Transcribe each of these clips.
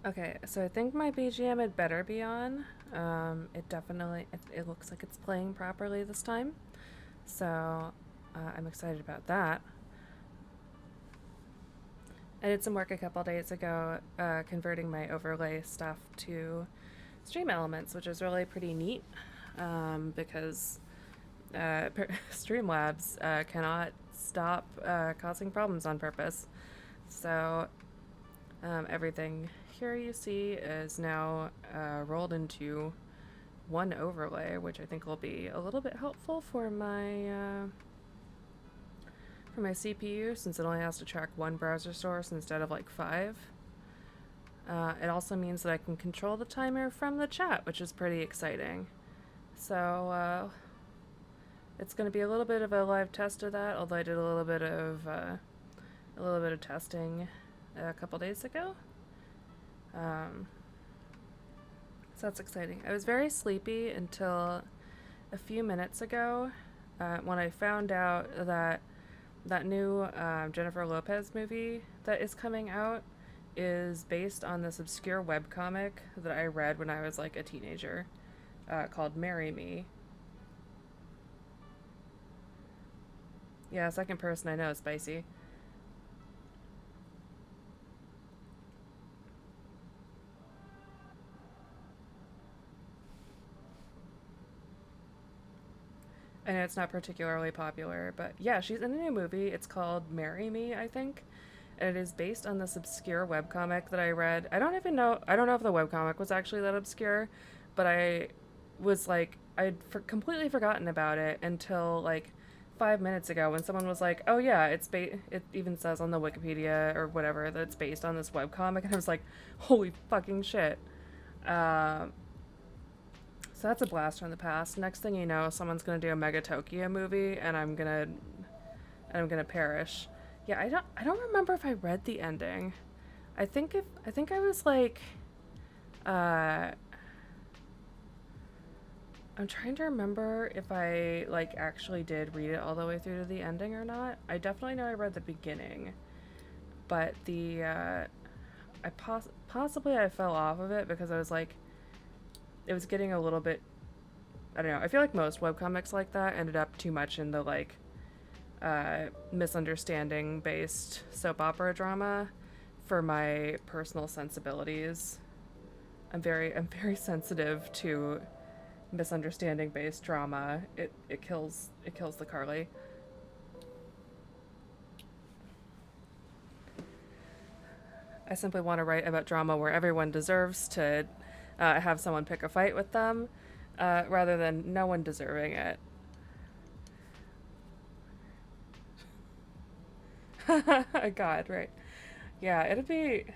Okay, so I think my BGM had better be on. It definitely, it looks like it's playing properly this time. So I'm excited about that. I did some work a couple days ago converting my overlay stuff to Stream Elements, which is really pretty neat because Streamlabs cannot stop causing problems on purpose. So everything here you see is now rolled into one overlay, which I think will be a little bit helpful for my CPU since it only has to track one browser source instead of like five. It also means that I can control the timer from the chat, which is pretty exciting. So it's going to be a little bit of a live test of that, although I did a little bit of testing a couple days ago. Um, so that's exciting. I was very sleepy until a few minutes ago when I found out that that new Jennifer Lopez movie that is coming out is based on this obscure webcomic that I read when I was like a teenager called Marry Me. Yeah, second person I know, spicy. I know it's not particularly popular, but yeah, she's in a new movie. It's called Marry Me, I think. And it is based on this obscure webcomic that I read. I don't know if the webcomic was actually that obscure, but I was like, completely forgotten about it until like 5 minutes ago when someone was like, "Oh yeah, it even says on the Wikipedia or whatever that it's based on this webcomic," and I was like, "Holy fucking shit!" Um, so that's a blast from the past. Next thing you know, someone's gonna do a Mega Tokyo movie, and I'm gonna perish. Yeah, I don't remember if I read the ending. I think I was like, uh, I'm trying to remember if I like actually did read it all the way through to the ending or not. I definitely know I read the beginning, but possibly I fell off of it because I was like, it was getting a little bit. I don't know. I feel like most webcomics like that ended up too much in the like misunderstanding based soap opera drama for my personal sensibilities. I'm very sensitive to misunderstanding based drama. It kills the Carly. I simply want to write about drama where everyone deserves to have someone pick a fight with them, rather than no one deserving it. God, right? Yeah, it'd be.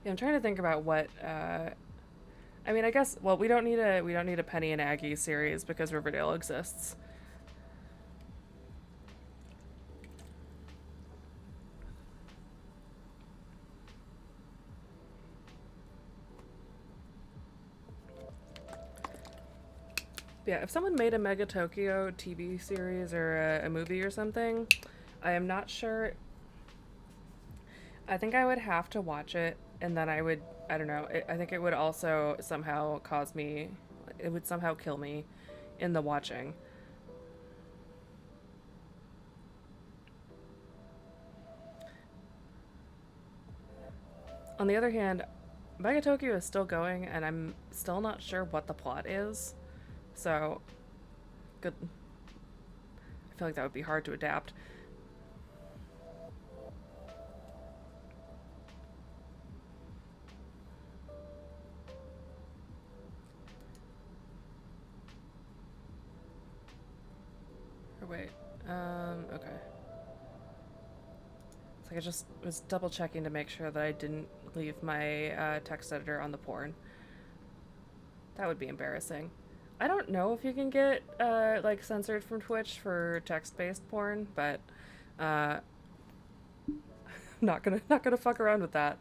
Yeah, I'm trying to think about what. I mean, I guess. Well, we don't need a Penny and Aggie series because Riverdale exists. Yeah, if someone made a Mega Tokyo TV series or a movie or something, I am not sure. I think I would have to watch it, and then I would. I don't know. I think it would also somehow cause me. It would somehow kill me in the watching. On the other hand, Mega Tokyo is still going, and I'm still not sure what the plot is. So, good. I feel like that would be hard to adapt. Or wait. Okay. It's like I just was double checking to make sure that I didn't leave my text editor on the porn. That would be embarrassing. I don't know if you can get like censored from Twitch for text-based porn, but uh, not gonna fuck around with that.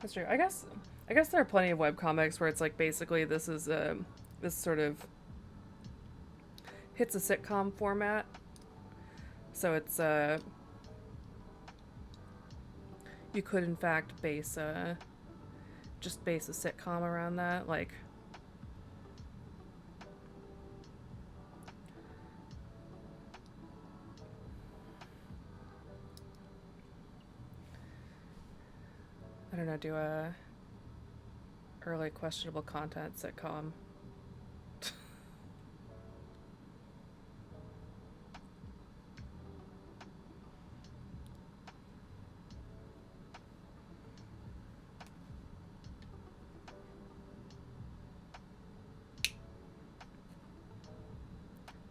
That's true. I guess I guess there are plenty of webcomics where it's like basically this is this sort of hits a sitcom format. So it's you could in fact base just base a sitcom around that, like I don't know, do a early questionable content sitcom.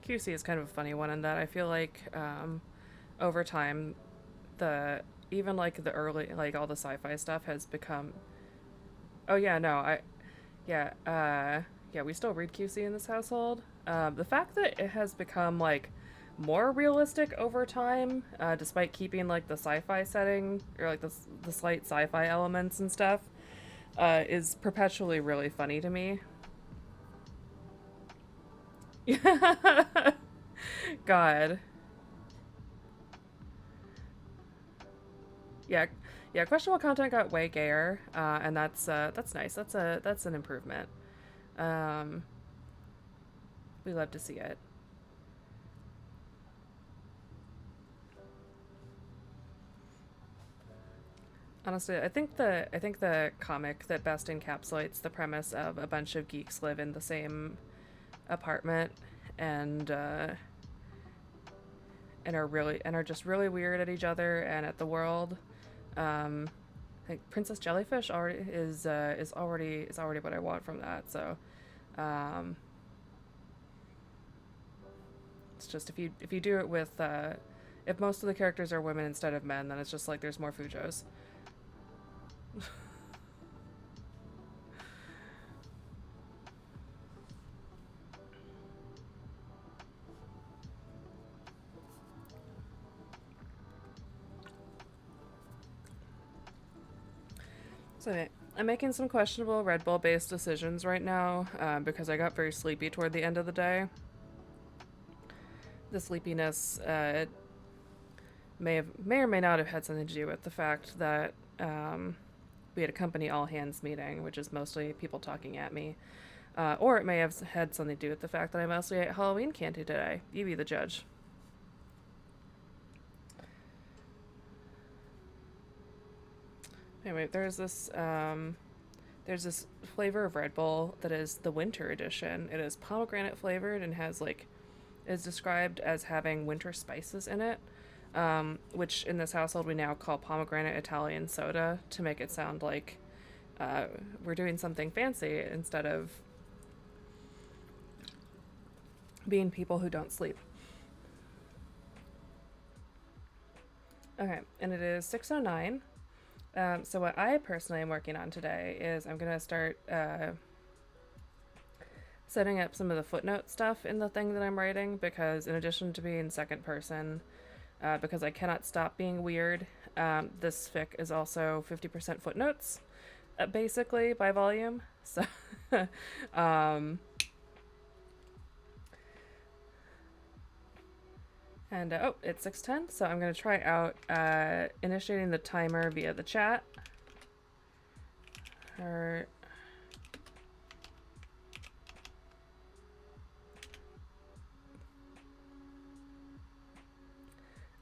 QC is kind of a funny one in that I feel like over time the even like the early like all the sci-fi stuff has become. Oh yeah, no, I yeah, yeah, we still read QC in this household. The fact that it has become like more realistic over time, despite keeping like the sci-fi setting or like the slight sci-fi elements and stuff, is perpetually really funny to me. God, yeah, yeah. Questionable content got way gayer, and that's nice. That's an improvement. Um, we love to see it. Honestly, I think the comic that best encapsulates the premise of a bunch of geeks live in the same apartment and and are just really weird at each other and at the world. I think Princess Jellyfish already is already what I want from that. So um, it's just if you do it with if most of the characters are women instead of men, then it's just like there's more Fujos. So I'm making some questionable Red Bull based decisions right now because I got very sleepy toward the end of the day. The sleepiness may or may not have had something to do with the fact that we had a company all hands meeting, which is mostly people talking at me, or it may have had something to do with the fact that I mostly ate Halloween candy today. You be the judge. Anyway, there's this flavor of Red Bull that is the winter edition. It is pomegranate flavored and has like is described as having winter spices in it, which in this household we now call pomegranate Italian soda to make it sound like we're doing something fancy instead of being people who don't sleep. Okay, and it is 6:09. So what I personally am working on today is I'm gonna start setting up some of the footnote stuff in the thing that I'm writing because in addition to being second person, because I cannot stop being weird, this fic is also 50% footnotes, basically by volume. So, um, and oh, it's 6:10, so I'm gonna try out initiating the timer via the chat. Or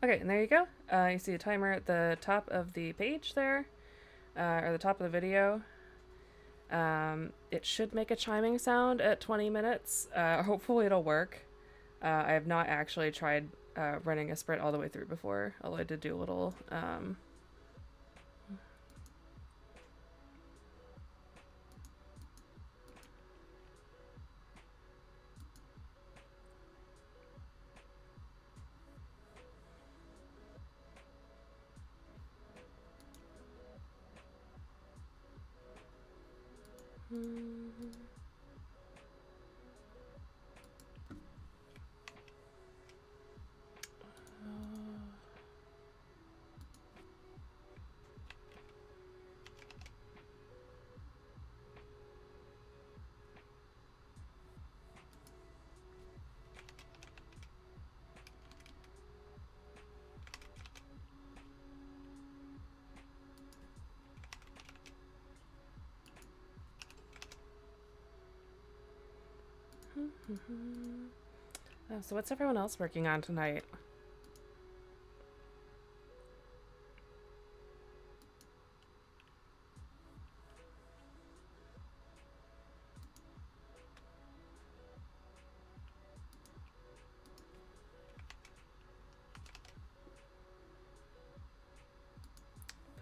okay, and there you go. You see a timer at the top of the page there, or the top of the video. It should make a chiming sound at 20 minutes. Hopefully it'll work. I have not actually tried running a sprint all the way through before, although I did do a little. So what's everyone else working on tonight?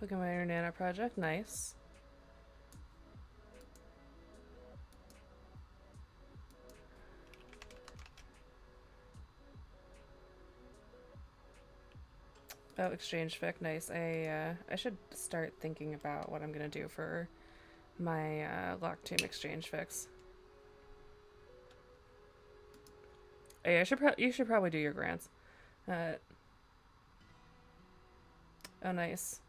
Pokemon Nano project, nice. Oh, exchange fic, nice. I should start thinking about what I'm gonna do for my lock team exchange fics. Hey, you should probably do your grants. Uh, oh, nice.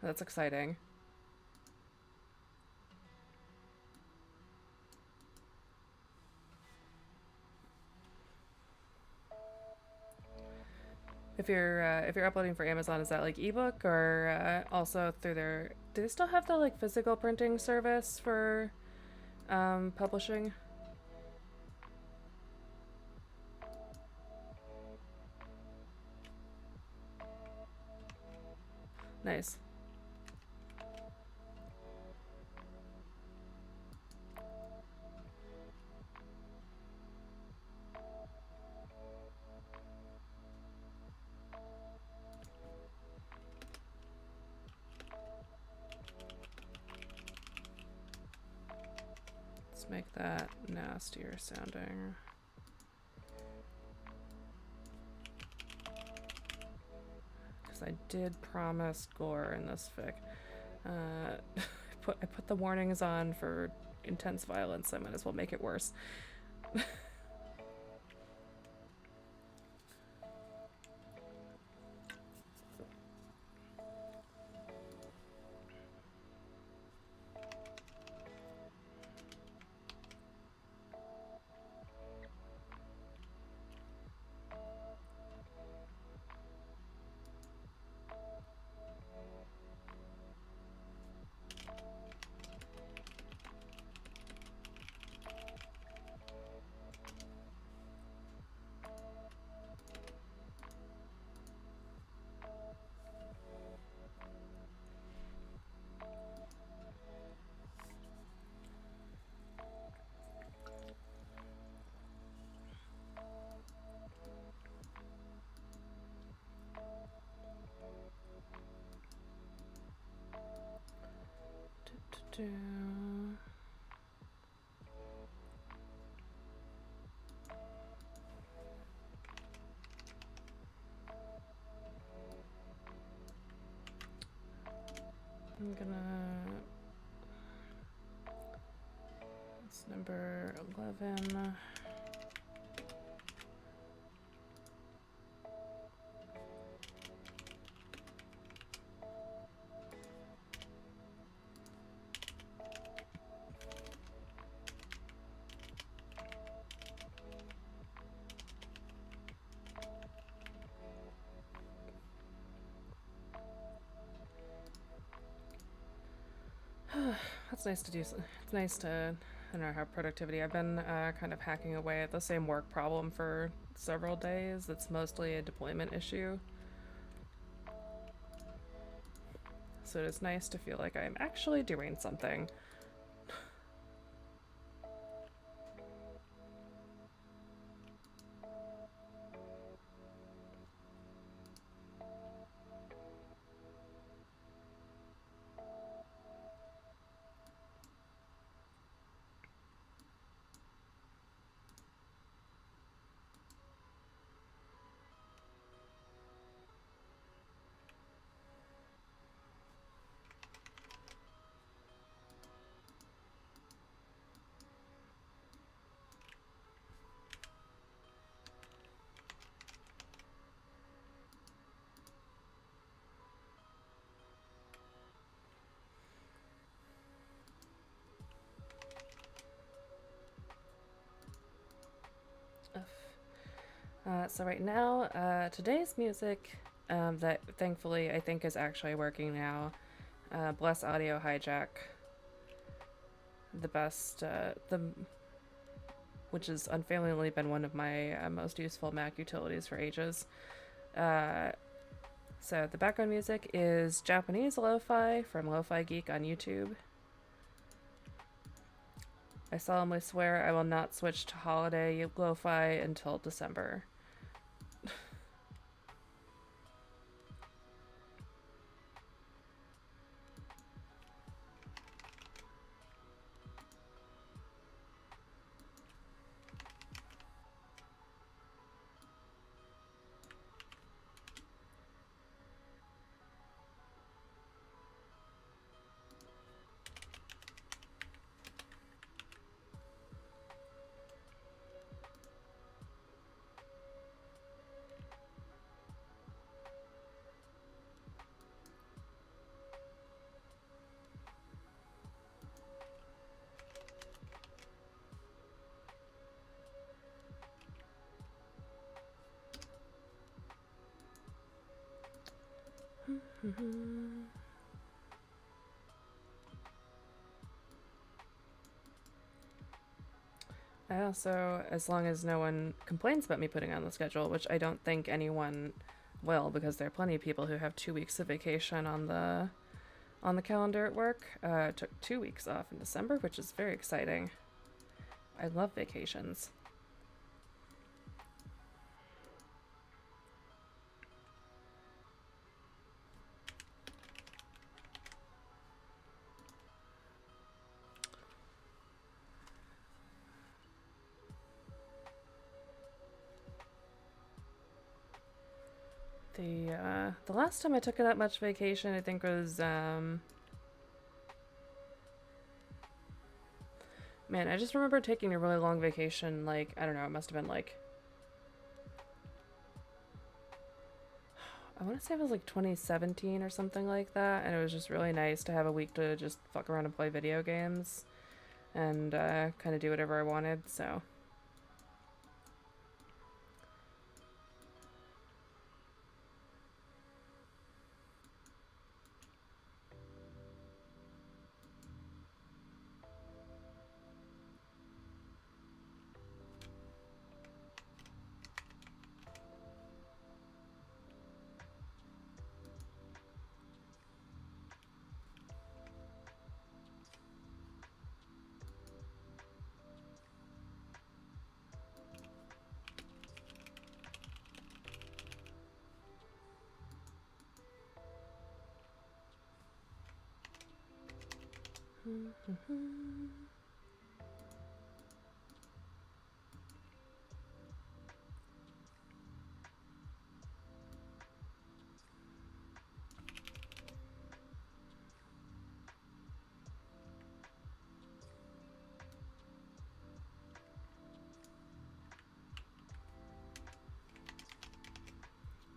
That's exciting. If you're uploading for Amazon, is that like ebook or also through their? Do they still have the like physical printing service for publishing? Nice. Let's make that nastier sounding. Because I did promise gore in this fic. I put the warnings on for intense violence. I might as well make it worse. I'm gonna. It's number 11. That's nice to do. It's nice to, I don't know, have productivity. I've been kind of hacking away at the same work problem for several days. It's mostly a deployment issue. So it is nice to feel like I'm actually doing something. So right now, today's music that thankfully I think is actually working now. Bless Audio Hijack. The best, which has unfailingly been one of my most useful Mac utilities for ages. Uh, so the background music is Japanese lo-fi from Lo-Fi Geek on YouTube. I solemnly swear I will not switch to holiday lo-fi until December. I also, as long as no one complains about me putting on the schedule, which I don't think anyone will, because there are plenty of people who have 2 weeks of vacation on the calendar at work. Took 2 weeks off in December, which is very exciting. I love vacations. The last time I took that much vacation, I think was man, I just remember taking a really long vacation. Like, I don't know, it must have been like, I want to say it was like 2017 or something like that, and it was just really nice to have a week to just fuck around and play video games and kind of do whatever I wanted. So.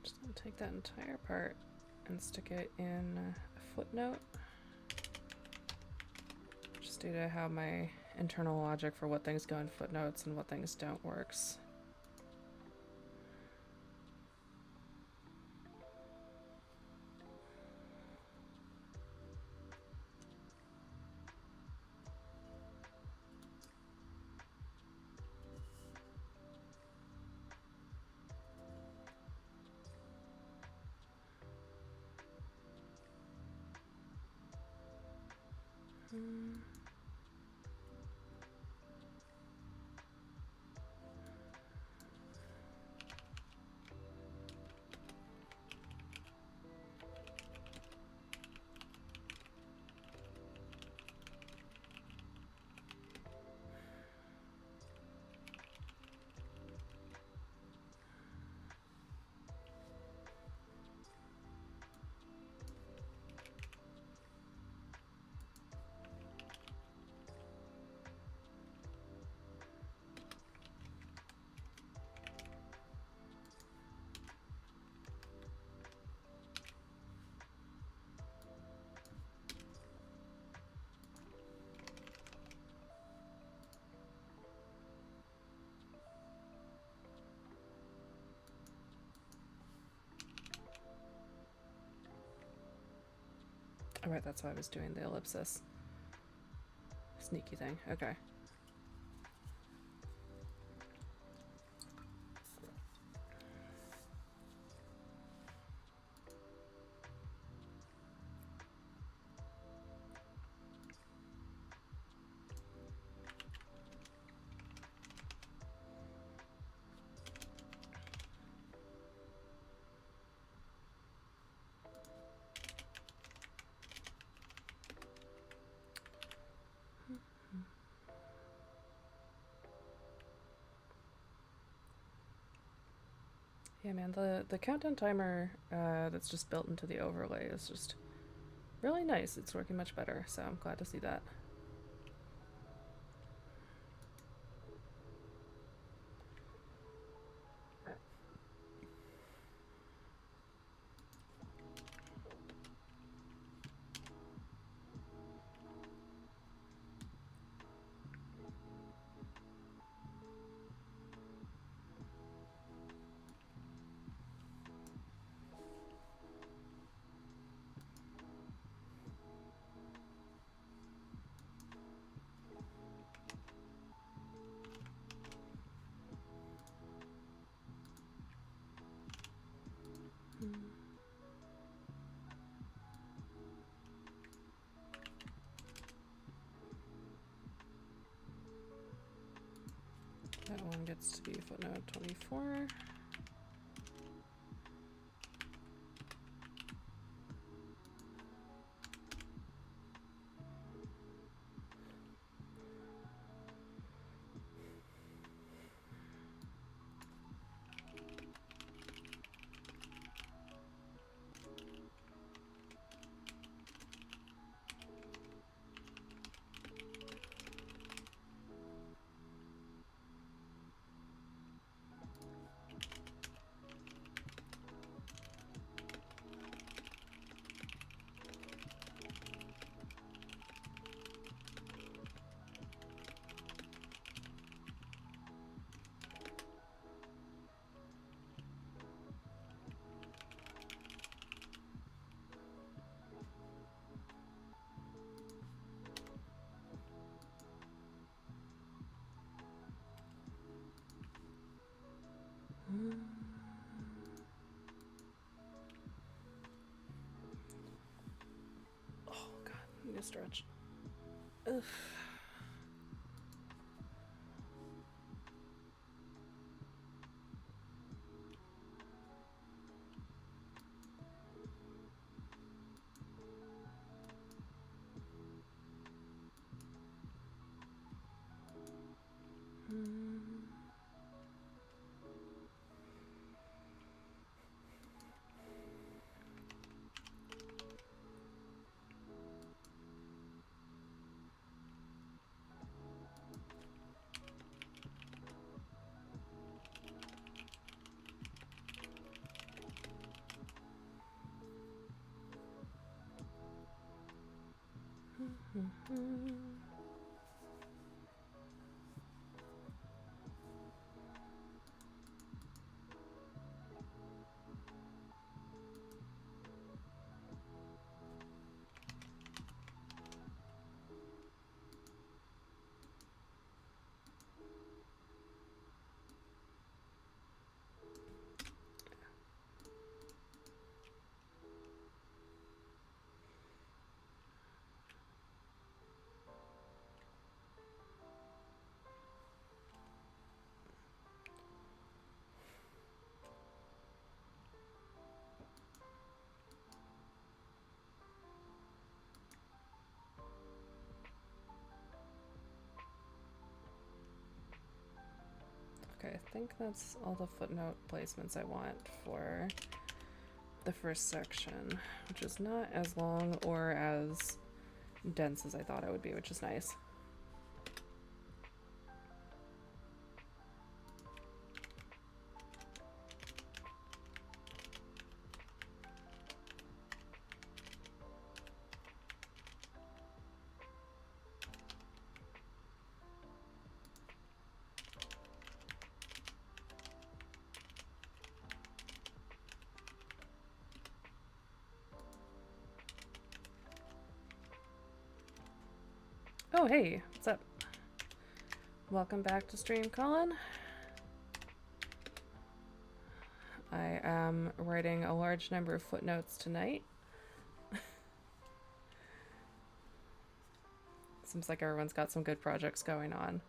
Just gonna take that entire part and stick it in a footnote. Just due to how my internal logic for what things go in footnotes and what things don't works. Oh, right, that's why I was doing the ellipsis. Sneaky thing. Okay. Yeah, man, the countdown timer that's just built into the overlay is just really nice. It's working much better, so I'm glad to see that. That one gets to be footnote 24. Oh god, I need to stretch. Ugh. Okay, I think that's all the footnote placements I want for the first section, which is not as long or as dense as I thought it would be, which is nice. Oh, hey, what's up? Welcome back to stream, Colin. I am writing a large number of footnotes tonight. Seems like everyone's got some good projects going on.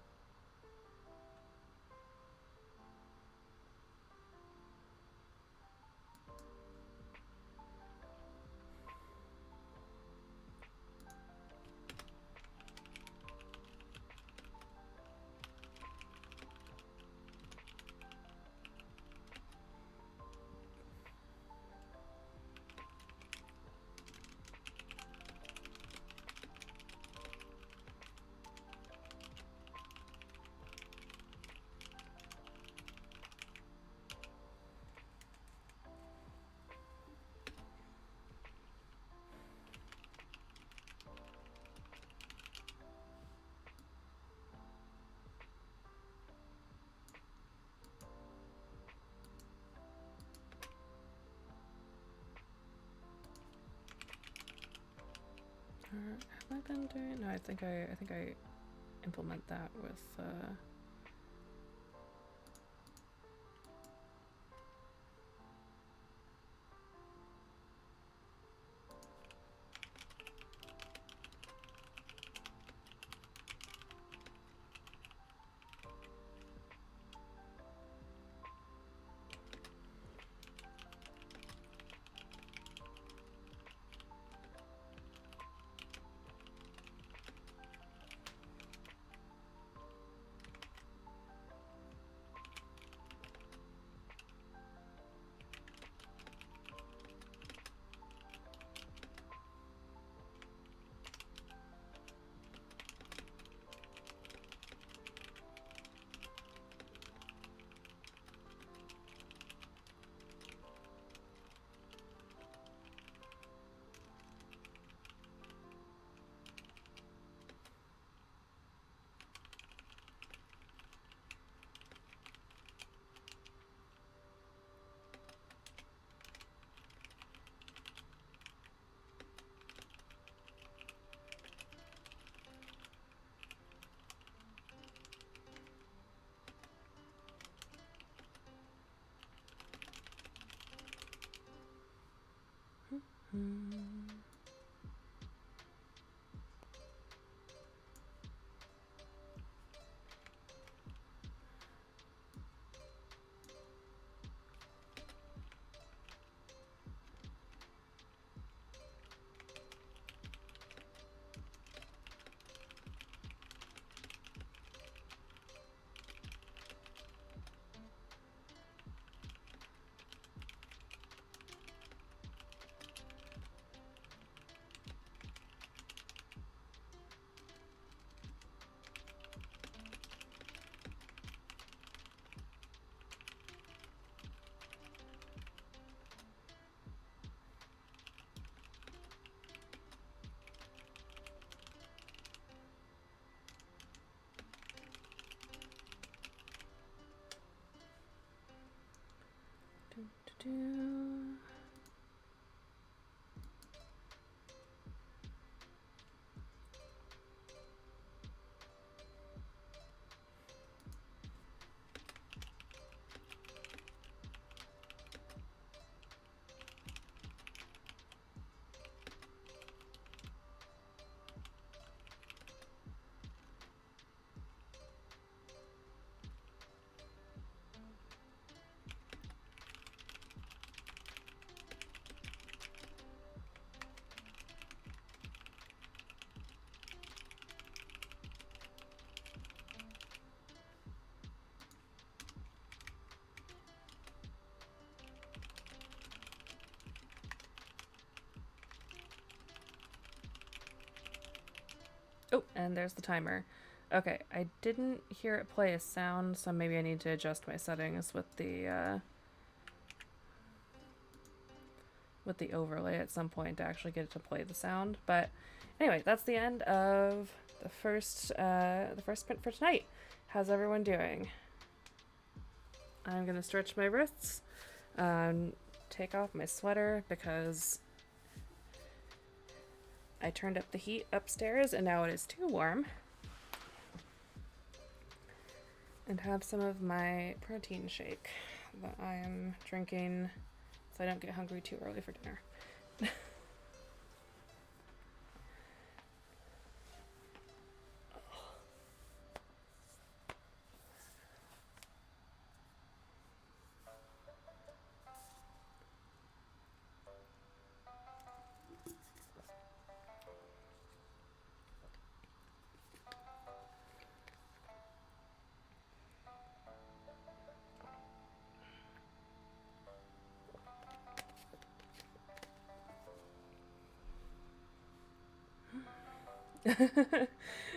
Have I been doing? No, I think I implement that with. Oh, and there's the timer. Okay, I didn't hear it play a sound, so maybe I need to adjust my settings with the overlay at some point to actually get it to play the sound. But anyway, that's the end of the first sprint for tonight. How's everyone doing? I'm gonna stretch my wrists, take off my sweater because I turned up the heat upstairs and now it is too warm. And have some of my protein shake that I am drinking so I don't get hungry too early for dinner.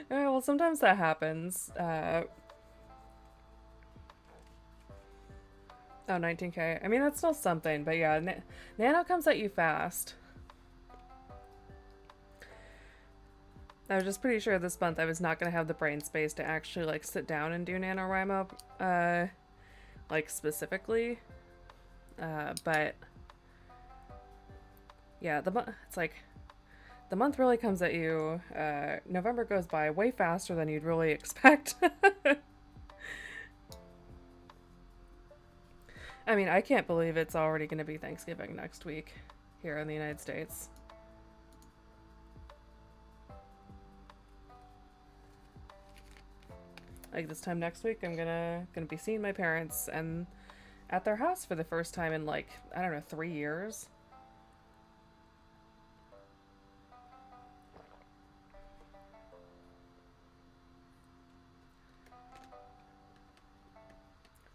Well, sometimes that happens. Oh, 19K. I mean, that's still something, but yeah, Nano comes at you fast. I was just pretty sure this month I was not going to have the brain space to actually, like, sit down and do NaNoWriMo, like, specifically. But, yeah, it's like, the month really comes at you. November goes by way faster than you'd really expect. I mean, I can't believe it's already going to be Thanksgiving next week here in the United States. Like this time next week, I'm gonna be seeing my parents and at their house for the first time in like, I don't know, 3 years.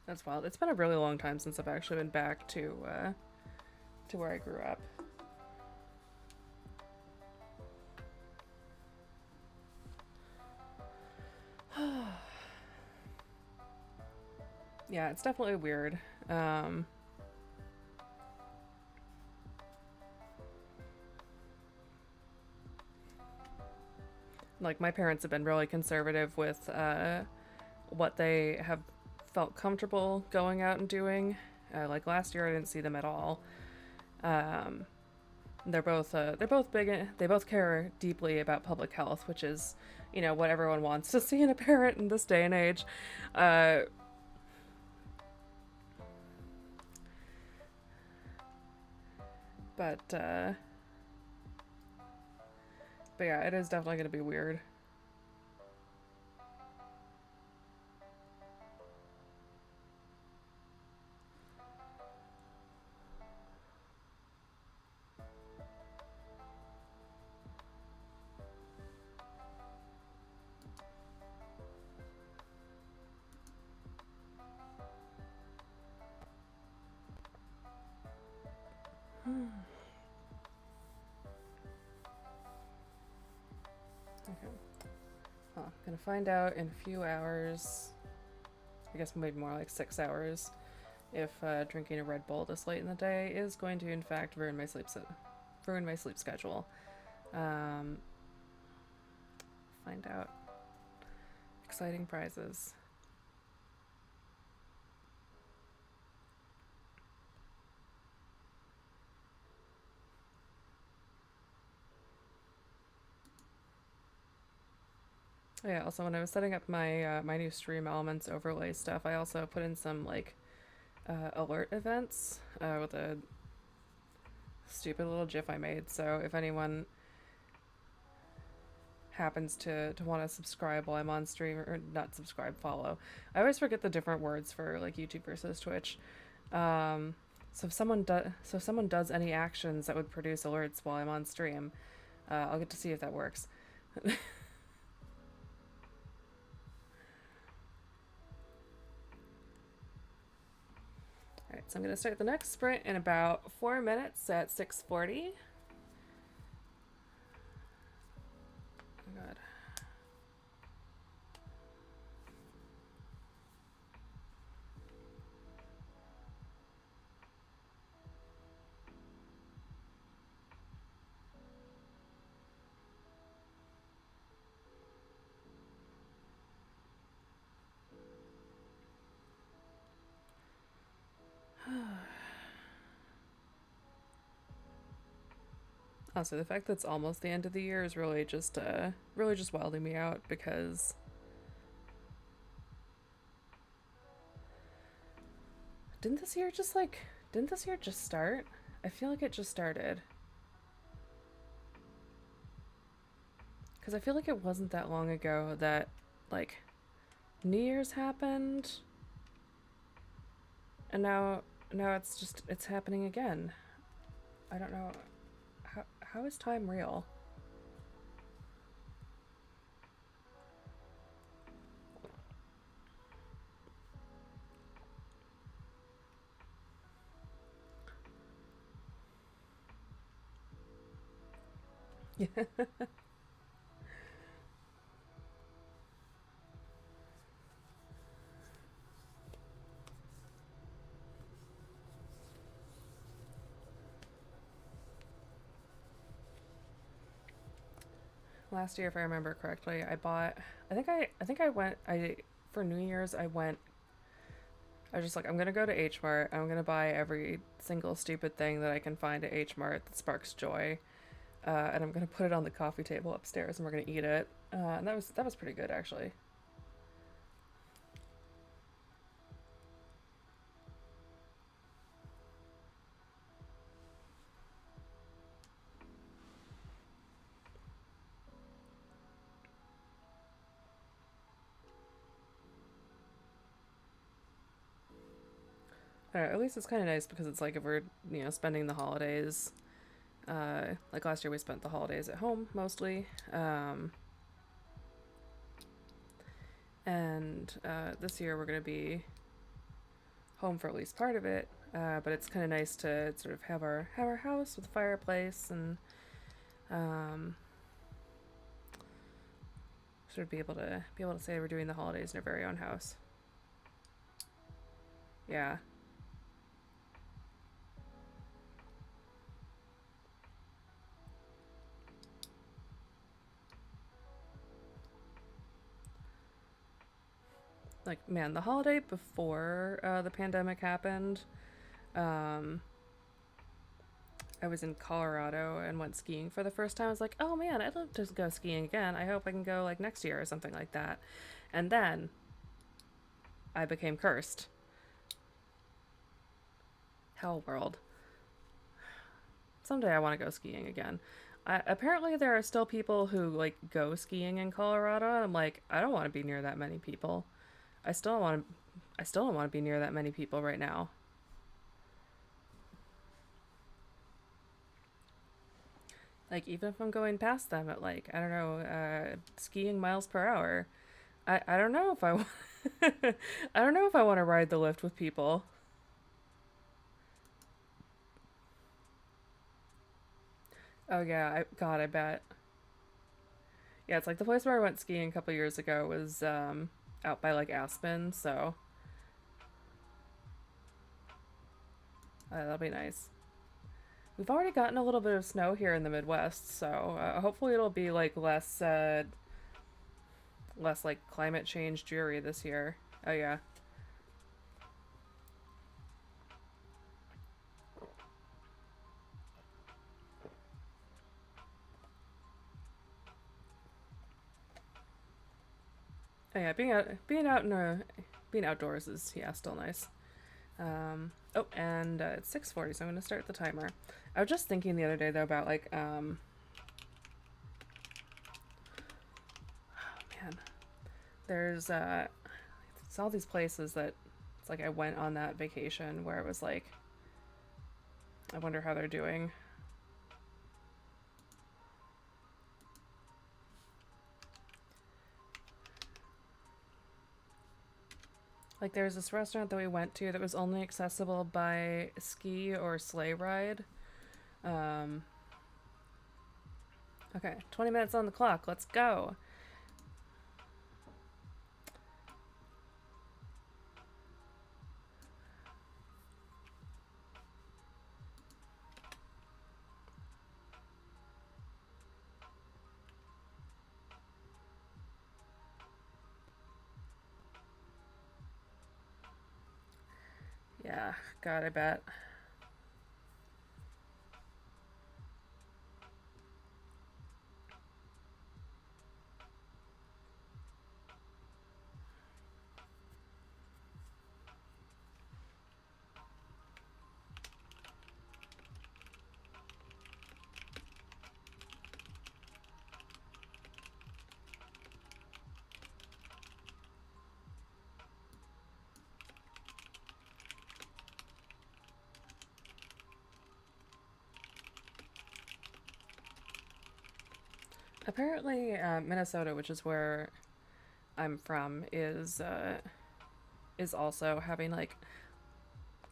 That's wild. It's been a really long time since I've actually been back to where I grew up. Yeah, it's definitely weird. Like my parents have been really conservative with what they have felt comfortable going out and doing. Like last year, I didn't see them at all. Um, they're both big. They both care deeply about public health, which is, you know, what everyone wants to see in a parent in this day and age. Uh, but uh, but yeah, it is definitely gonna be weird. Okay. Well, I'm gonna find out in a few hours. I guess maybe more like 6 hours. If drinking a Red Bull this late in the day is going to, in fact, ruin my sleep schedule. Um, find out. Exciting prizes. Oh, yeah. Also, when I was setting up my new Stream Elements overlay stuff, I also put in some like alert events with a stupid little GIF I made. So if anyone happens to want to subscribe while I'm on stream, or not subscribe, follow. I always forget the different words for like YouTube versus Twitch. So if someone does any actions that would produce alerts while I'm on stream, I'll get to see if that works. Alright, so I'm gonna start the next sprint in about 4 minutes at 6:40. Oh god. Also, the fact that it's almost the end of the year is really just wilding me out because didn't this year just start? I feel like it just started. Because I feel like it wasn't that long ago that like New Year's happened, and now it's happening again. I don't know how is time real? Yeah. Last year, if I remember correctly, I bought. I think I went. I For New Year's, I was just like, I'm gonna go to H Mart. I'm gonna buy every single stupid thing that I can find at H Mart that sparks joy. and I'm gonna put it on the coffee table upstairs, and we're gonna eat it. And that was pretty good actually. At least it's kind of nice because it's like if we're spending the holidays. Like last year, we spent the holidays at home mostly, and this year we're gonna be home for at least part of it. But it's kind of nice to sort of have our house with a fireplace and um, sort of be able to say we're doing the holidays in our very own house. Yeah. Like man, the holiday before the pandemic happened, um, I was in Colorado and went skiing for the first time. I was like, oh man, I'd love to go skiing again. I hope I can go like next year or something like that. And then I became cursed. Hell world. Someday I want to go skiing again. Apparently there are still people who like go skiing in Colorado, and I'm like, I don't want to be near that many people. I still don't want to. I still don't want to be near that many people right now. Like even if I'm going past them at like I don't know, skiing miles per hour, I don't know if I want. I don't know if I want to ride the lift with people. Oh yeah, God, I bet. Yeah, it's like the place where I went skiing a couple years ago was out by like Aspen, so that'll be nice. We've already gotten a little bit of snow here in the Midwest, so hopefully it'll be like less like climate change dreary this year. Oh yeah. Oh yeah, being outdoors is yeah still nice. Oh, and it's 6:40, so I'm gonna start the timer. I was just thinking the other day though about like man, there's it's all these places that it's like I went on that vacation where it was like I wonder how they're doing. Like there's this restaurant that we went to that was only accessible by ski or sleigh ride. Um, okay, 20 minutes on the clock. Let's go. Yeah, God, I bet. Apparently, Minnesota, which is where I'm from, is also having like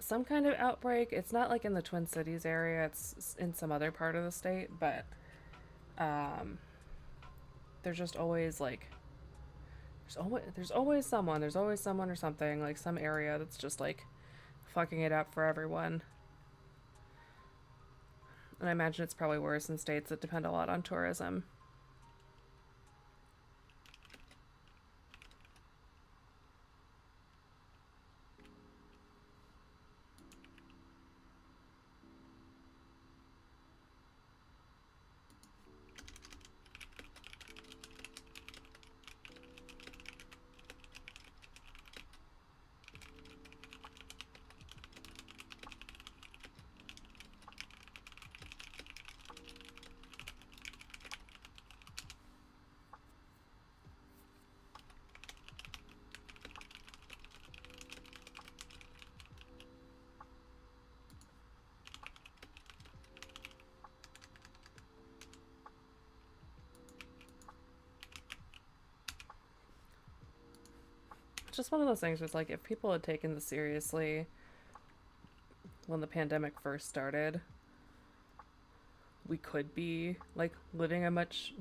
some kind of outbreak. It's not like in the Twin Cities area. It's in some other part of the state, but um, there's just always like there's always someone or something like some area that's just like fucking it up for everyone. And I imagine it's probably worse in states that depend a lot on tourism. just one of those things where it's like, if people had taken this seriously when the pandemic first started, we could be like living much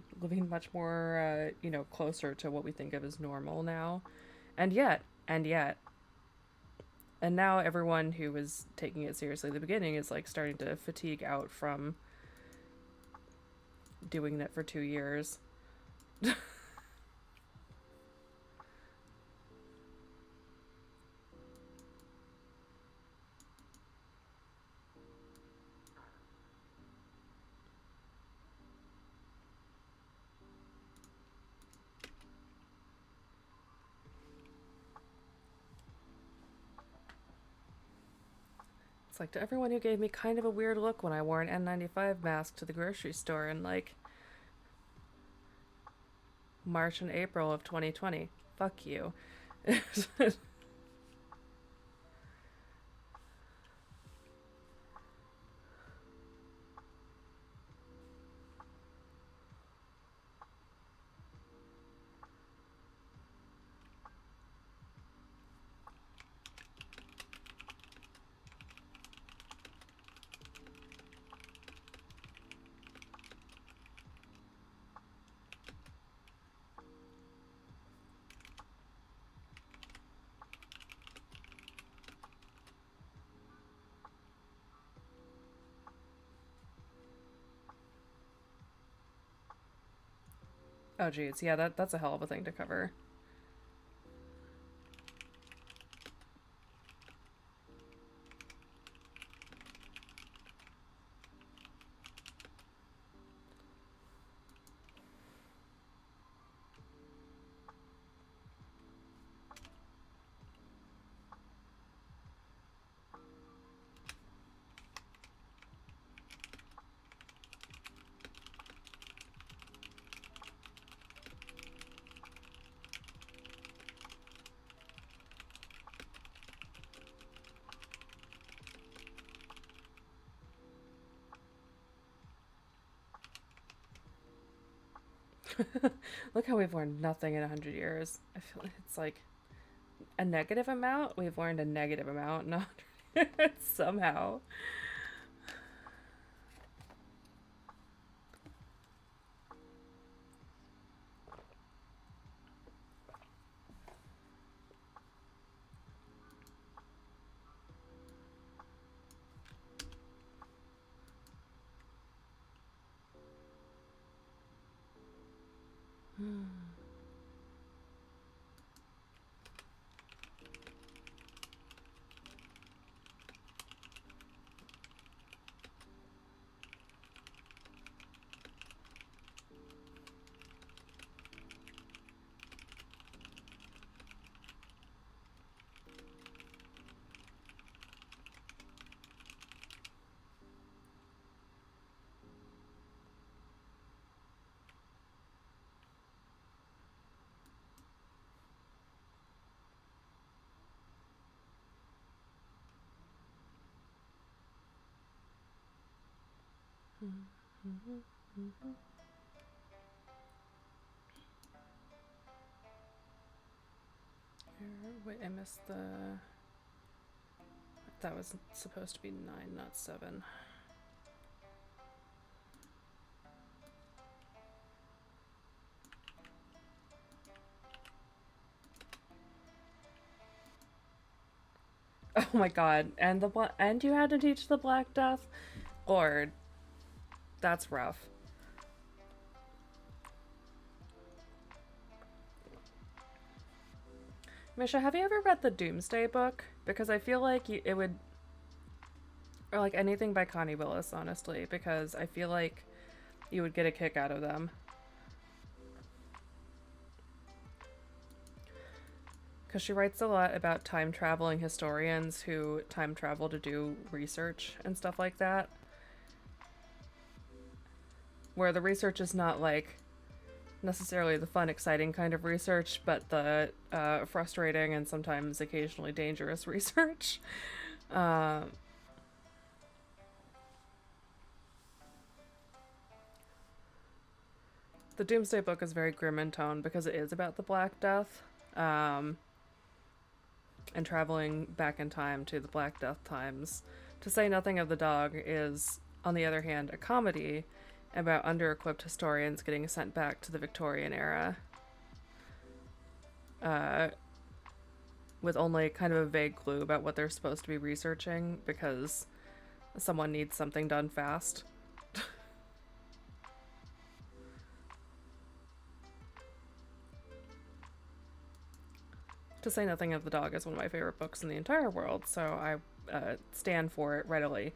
more, closer to what we think of as normal now. And yet, and now everyone who was taking it seriously at the beginning is like starting to fatigue out from doing that for 2 years. It's like, to everyone who gave me kind of a weird look when I wore an N95 mask to the grocery store in like March and April of 2020. Fuck you. Oh, geez. Yeah, that's a hell of a thing to cover. Look how we've learned nothing in 100 years. I feel like it's like a negative amount. We've learned a negative amount, not somehow. Wait, I missed the. That was supposed to be 9, not 7. Oh my god! And you had to teach the Black Death. Lord, that's rough. Misha, have you ever read the Doomsday Book? Because I feel like it would, or like anything by Connie Willis, honestly, because I feel like you would get a kick out of them. Because she writes a lot about time traveling historians who time travel to do research and stuff like that. Where the research is not like necessarily the fun, exciting kind of research, but the frustrating and sometimes occasionally dangerous research. Uh, the Doomsday Book is very grim in tone because it is about the Black Death. Um, and traveling back in time to the Black Death times. To Say Nothing of the Dog is, on the other hand, a comedy about under-equipped historians getting sent back to the Victorian era, uh, with only kind of a vague clue about what they're supposed to be researching because someone needs something done fast. To Say Nothing of the Dog is one of my favorite books in the entire world, so I stand for it readily.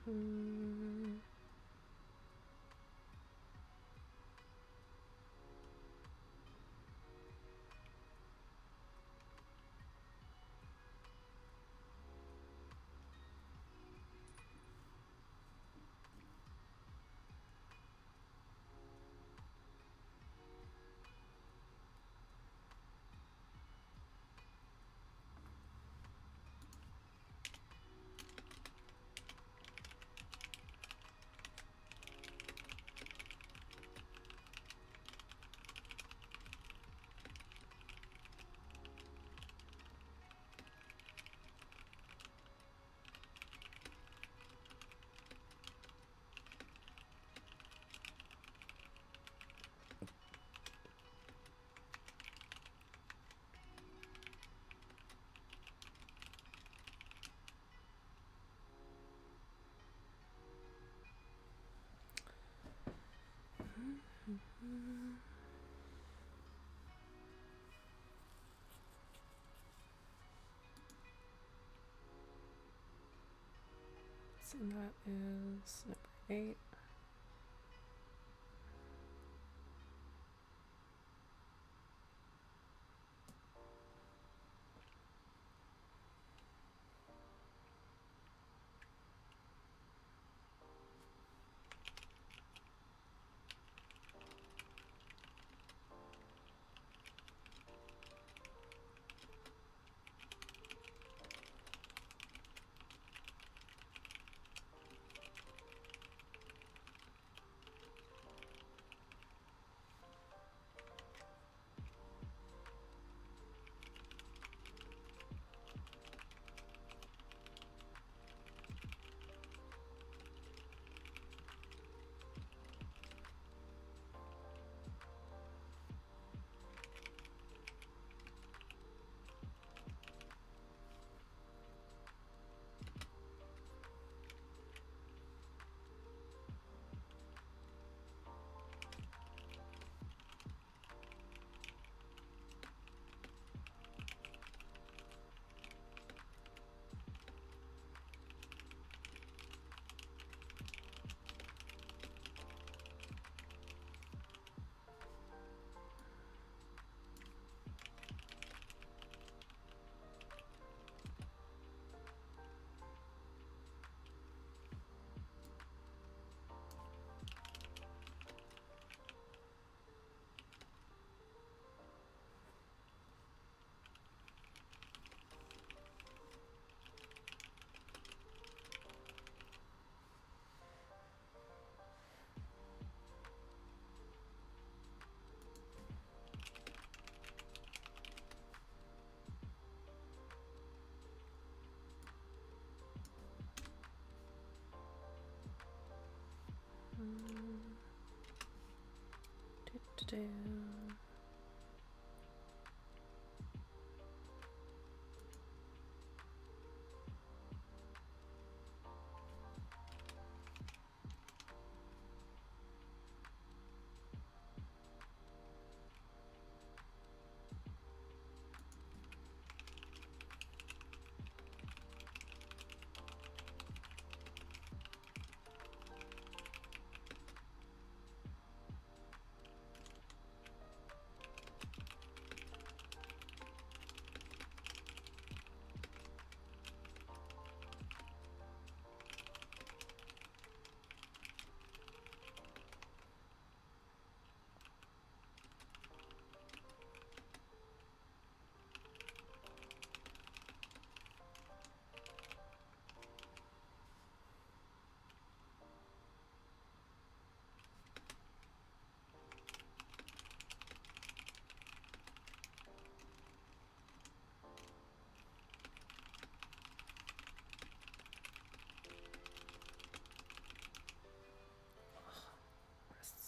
Hmm. So that is number 8.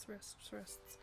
wrists.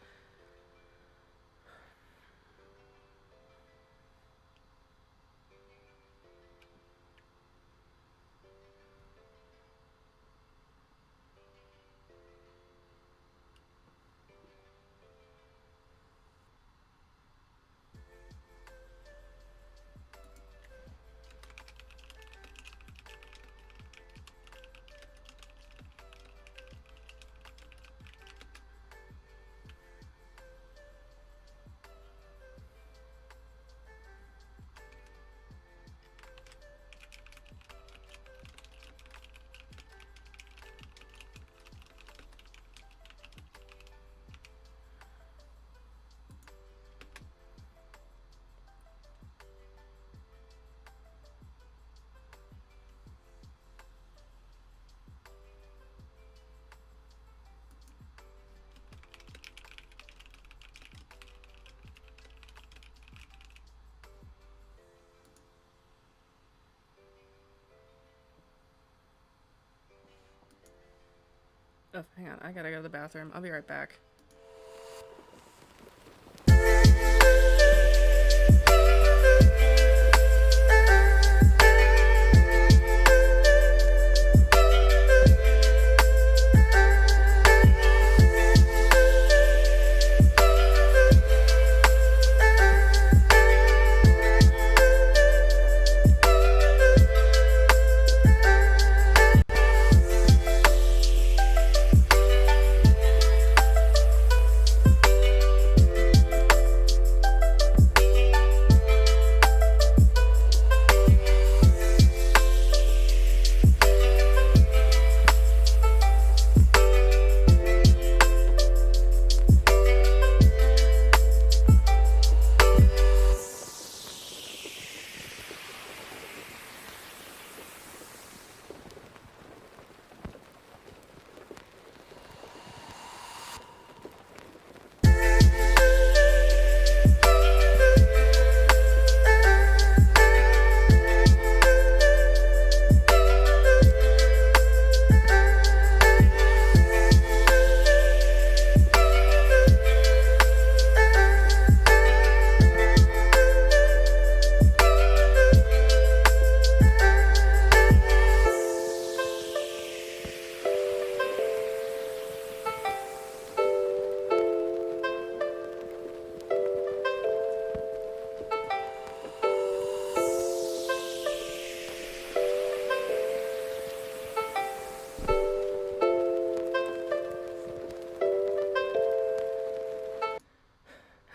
Oh, hang on. I gotta go to the bathroom. I'll be right back.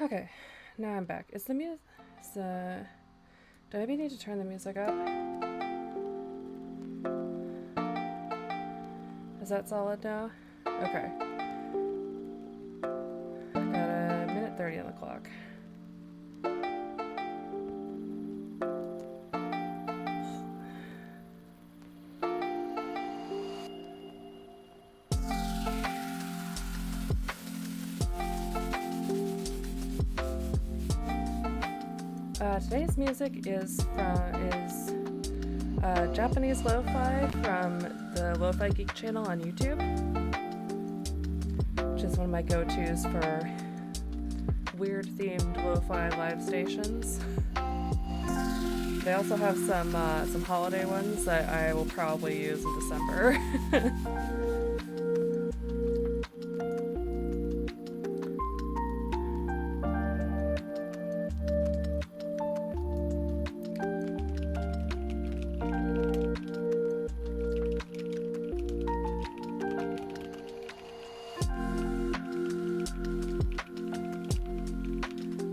Okay, now I'm back. Is the music... do I maybe need to turn the music up? Is that solid now? Okay. Got a minute 30 on the clock. Today's music is Japanese lo-fi from the Lo-Fi Geek channel on YouTube, which is one of my go-tos for weird themed lo-fi live stations. They also have some holiday ones that I will probably use in December.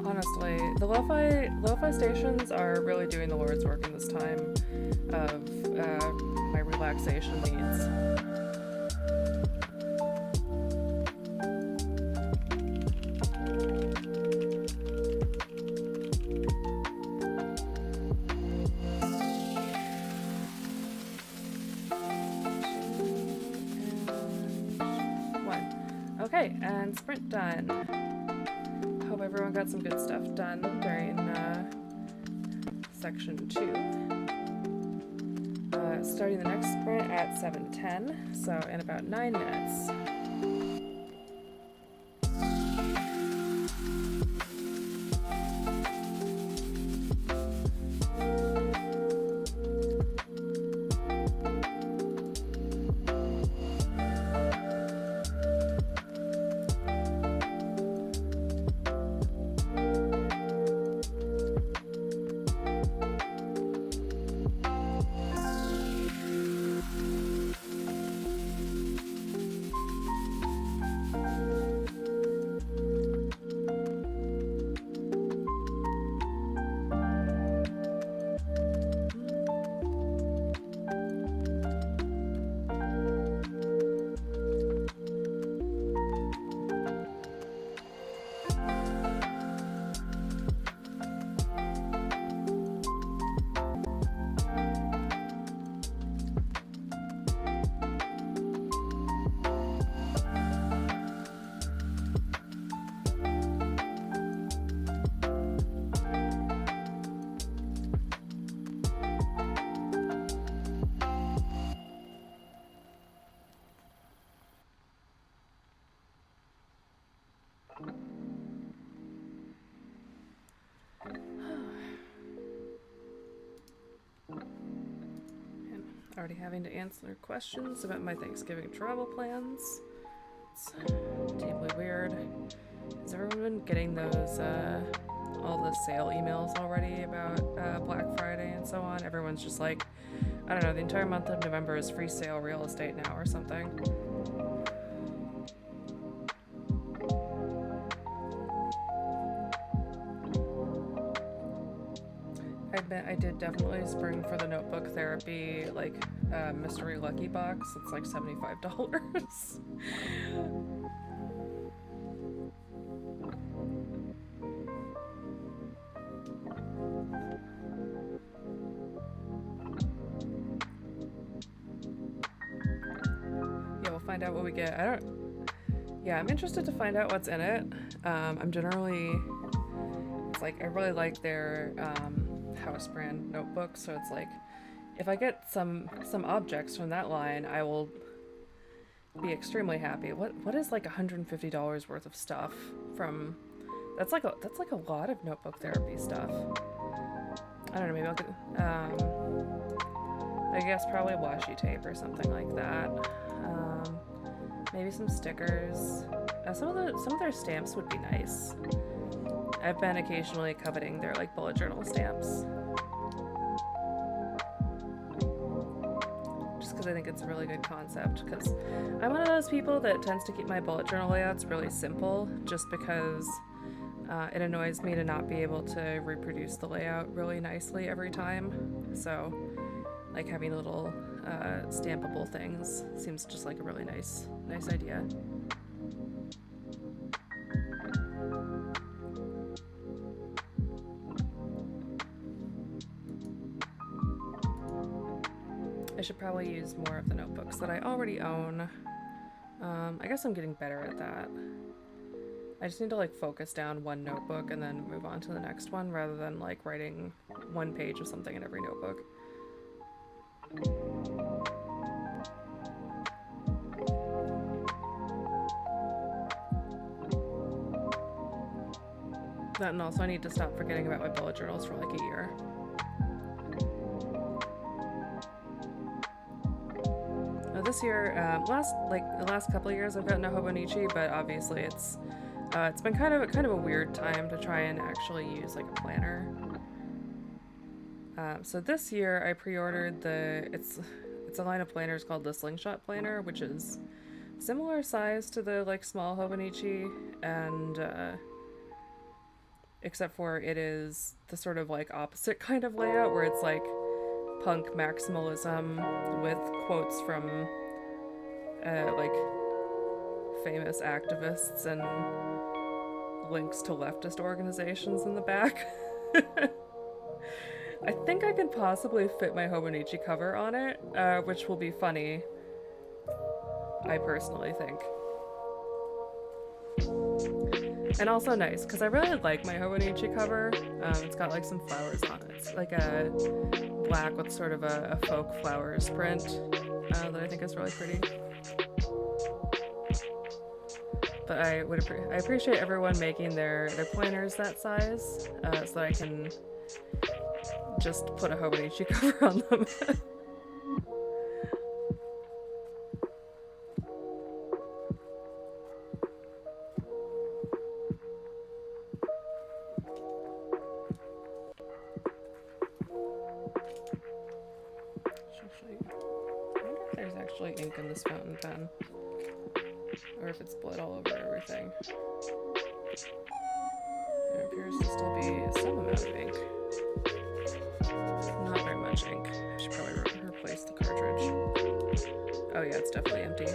Honestly, the lo-fi stations are really doing the Lord's work in this time of my relaxation needs. Okay, and sprint done. Hope everyone got some good stuff done during section 2. Starting the next sprint at 7:10, so in about 9 minutes. Already having to answer questions about my Thanksgiving travel plans. It's deeply weird. Has everyone been getting those, all the sale emails already about Black Friday and so on? Everyone's just like, I don't know, the entire month of November is free sale real estate now or something. I did definitely spring for the notebook therapy, like, mystery lucky box. It's like $75. Yeah, we'll find out what we get. I'm interested to find out what's in it. I'm generally, it's like, I really like their, house brand notebooks, so it's like, if I get some objects from that line, I will be extremely happy. What is like $150 worth of stuff from, that's like a lot of notebook therapy stuff. I don't know, maybe I'll get, I guess probably washi tape or something like that. Maybe some stickers. Some of their stamps would be nice. I've been occasionally coveting their like bullet journal stamps. Just because I think it's a really good concept, because I'm one of those people that tends to keep my bullet journal layouts really simple, just because it annoys me to not be able to reproduce the layout really nicely every time. So like having little stampable things seems just like a really nice idea. I should probably use more of the notebooks that I already own. I guess I'm getting better at that. I just need to like focus down one notebook and then move on to the next one, rather than like writing one page of something in every notebook. That, and also I need to stop forgetting about my bullet journals for like a year. This year, the last couple of years, I've gotten a Hobonichi, but obviously it's been kind of a weird time to try and actually use like a planner. So this year I pre-ordered it's a line of planners called the Slingshot Planner, which is similar size to the like small Hobonichi, and except for it is the sort of like opposite kind of layout, where it's like punk maximalism with quotes from like famous activists and links to leftist organizations in the back. I think I can possibly fit my Hobonichi cover on it, which will be funny, I personally think. And also nice, because I really like my Hobonichi cover. It's got like some flowers on it. It's like a black with sort of a folk flowers print that I think is really pretty. But I appreciate everyone making their planners that size, so that I can just put a Hobonichi cover on them. Ink in this fountain pen, or if it's bled all over everything. There appears to still be some amount of ink. Not very much ink. I should probably replace the cartridge. Oh yeah, it's definitely empty.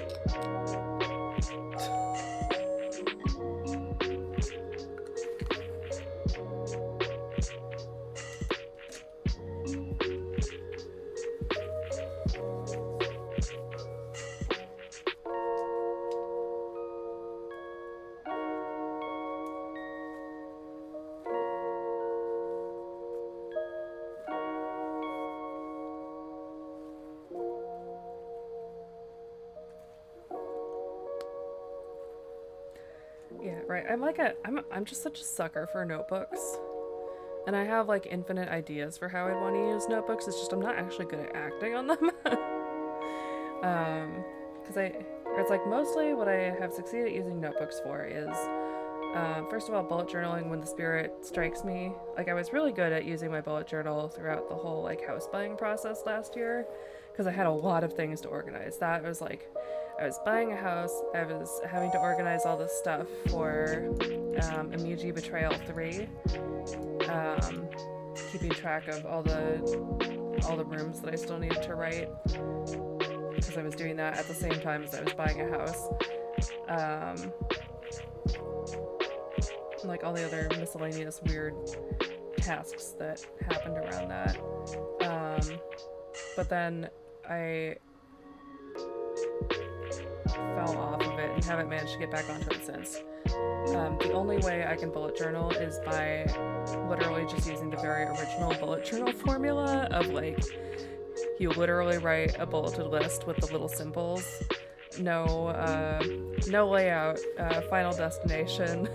Yeah, right. I'm just such a sucker for notebooks. And I have like infinite ideas for how I'd want to use notebooks. It's just I'm not actually good at acting on them. Because it's like mostly what I have succeeded using notebooks for is, first of all, bullet journaling when the spirit strikes me. Like I was really good at using my bullet journal throughout the whole like house buying process last year, because I had a lot of things to organize. That was like, I was buying a house, I was having to organize all this stuff for Emuji Betrayal 3, keeping track of all the rooms that I still needed to write, because I was doing that at the same time as I was buying a house. And like all the other miscellaneous weird tasks that happened around that. But then I fell off of it and haven't managed to get back onto it since. The only way I can bullet journal is by literally just using the very original bullet journal formula of like, you literally write a bulleted list with the little symbols, no layout, final destination,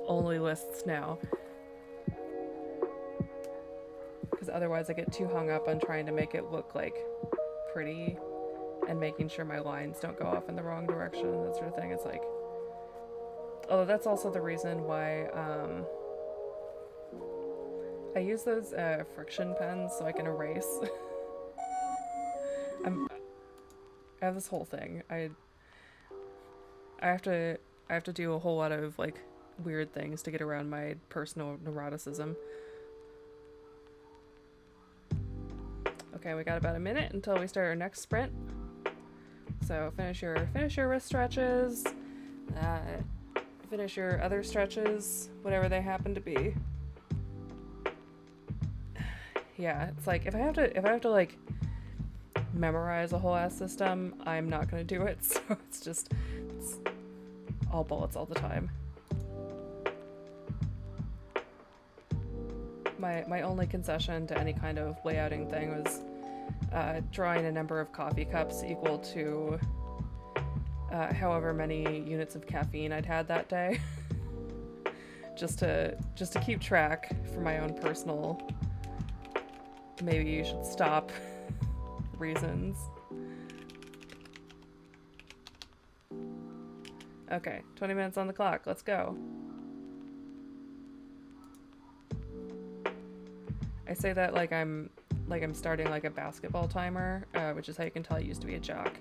only lists now. Because otherwise I get too hung up on trying to make it look like pretty and making sure my lines don't go off in the wrong direction and that sort of thing. It's like, although that's also the reason why I use those friction pens so I can erase. I have this whole thing. I have to do a whole lot of like weird things to get around my personal neuroticism. Okay, we got about a minute until we start our next sprint. So finish your wrist stretches, finish your other stretches, whatever they happen to be. Yeah, it's like if I have to like memorize a whole ass system, I'm not gonna do it. So it's all bullets all the time. My only concession to any kind of layouting thing was drawing a number of coffee cups equal to however many units of caffeine I'd had that day. just to keep track for my own personal maybe you should stop reasons. Okay, 20 minutes on the clock. Let's go. I say that like I'm starting like a basketball timer, which is how you can tell I used to be a jock.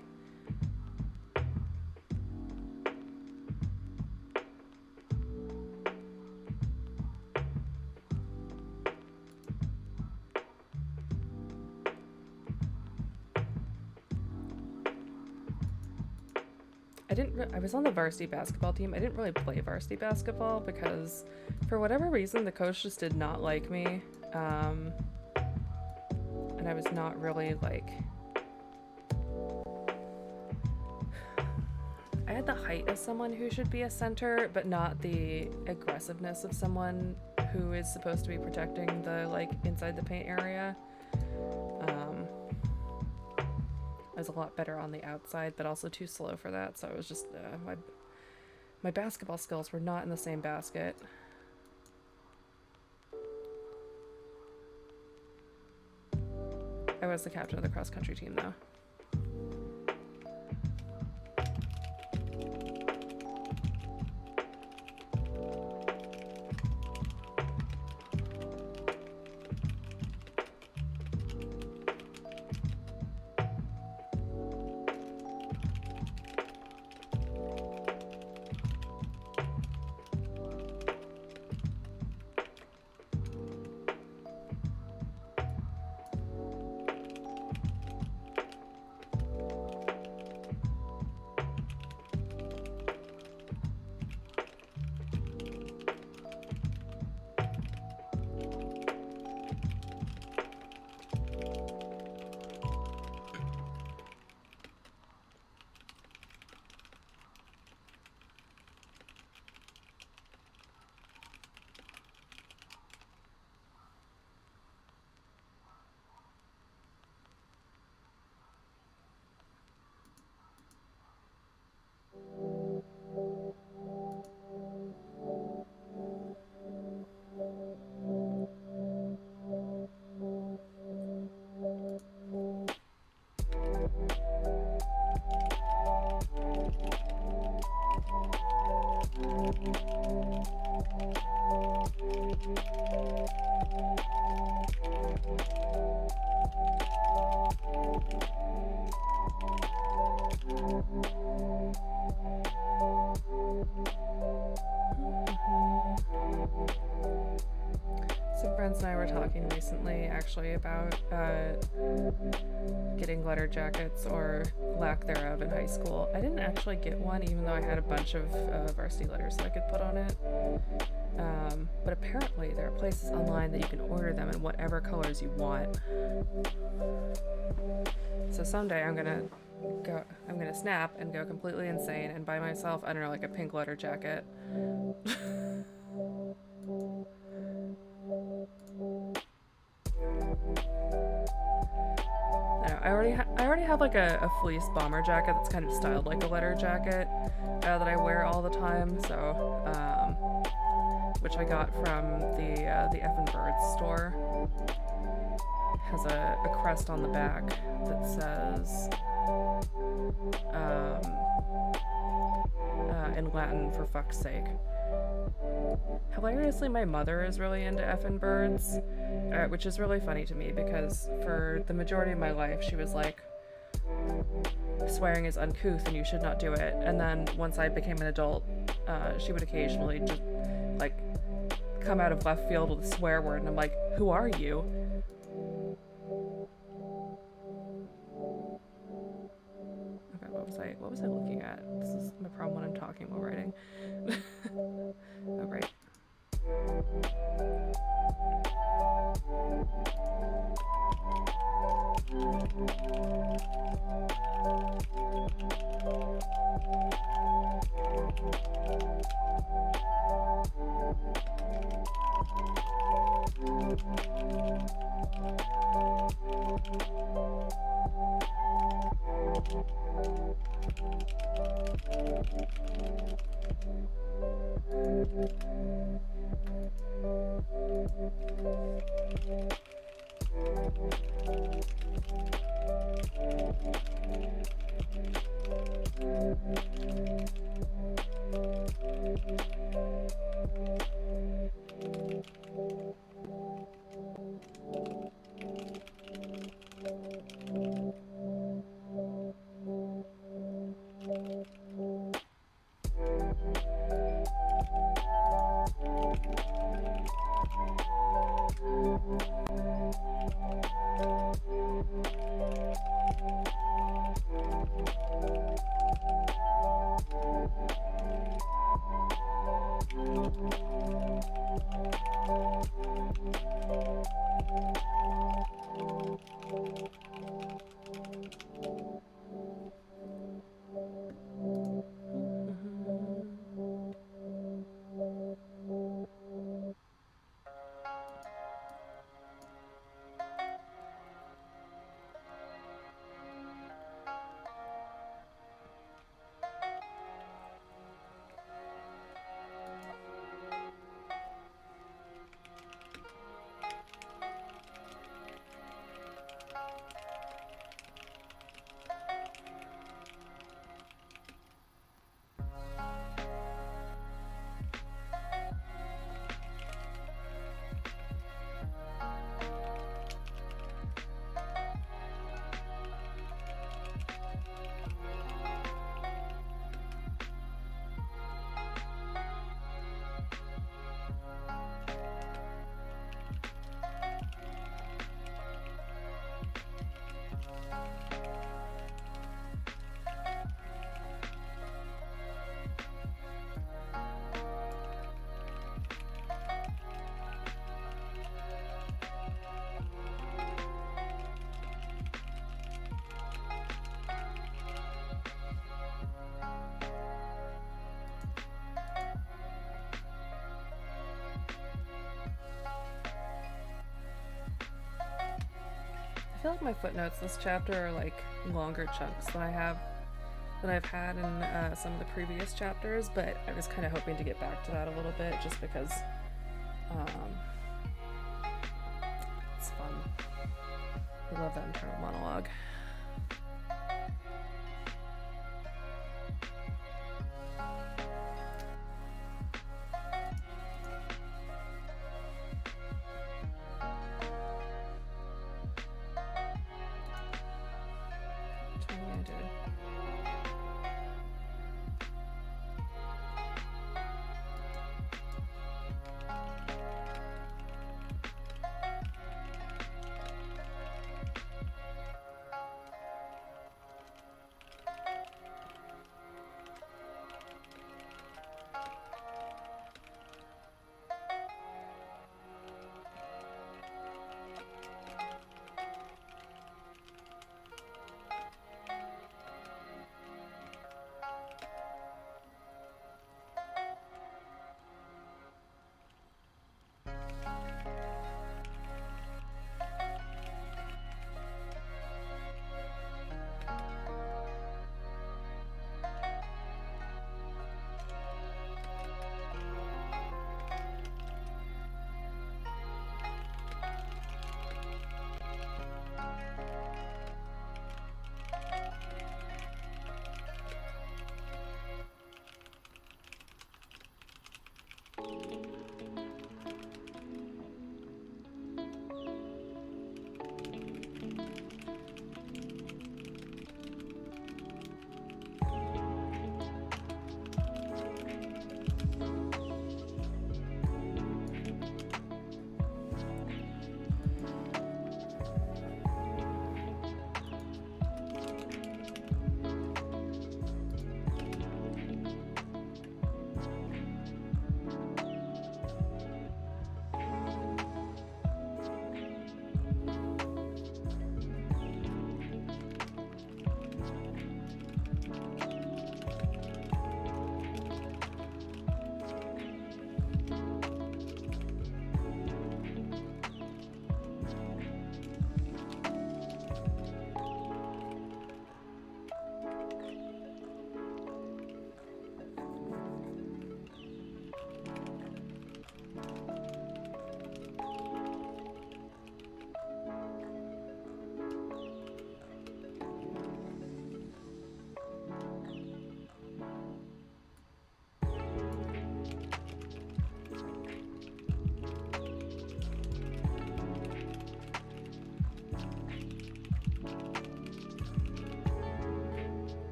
I was on the varsity basketball team. I didn't really play varsity basketball because for whatever reason the coach just did not like me. And I was not really like, I had the height of someone who should be a center, but not the aggressiveness of someone who is supposed to be protecting the like inside the paint area. I was a lot better on the outside, but also too slow for that. So it was just my basketball skills were not in the same basket. I was the captain of the cross country team though. friends and I were talking recently actually about getting letter jackets or lack thereof in high school. I didn't actually get one, even though I had a bunch of varsity letters that I could put on it. But apparently there are places online that you can order them in whatever colors you want. So someday I'm gonna snap and go completely insane and buy myself, I don't know, like a pink letter jacket. I already have like a fleece bomber jacket that's kind of styled like a letter jacket that I wear all the time. So, which I got from the Effin' Birds store. Has a crest on the back that says in Latin, "for fuck's sake." Hilariously, my mother is really into Effin' Birds, which is really funny to me because for the majority of my life she was like, swearing is uncouth and you should not do it. And then once I became an adult, she would occasionally just like come out of left field with a swear word, and I'm like, who are you? Okay, what was I looking at? This is my problem when I'm talking while writing. Oh, right. I feel like my footnotes this chapter are like longer chunks than I've had in some of the previous chapters, but I was kind of hoping to get back to that a little bit just because it's fun. I love that internal monologue.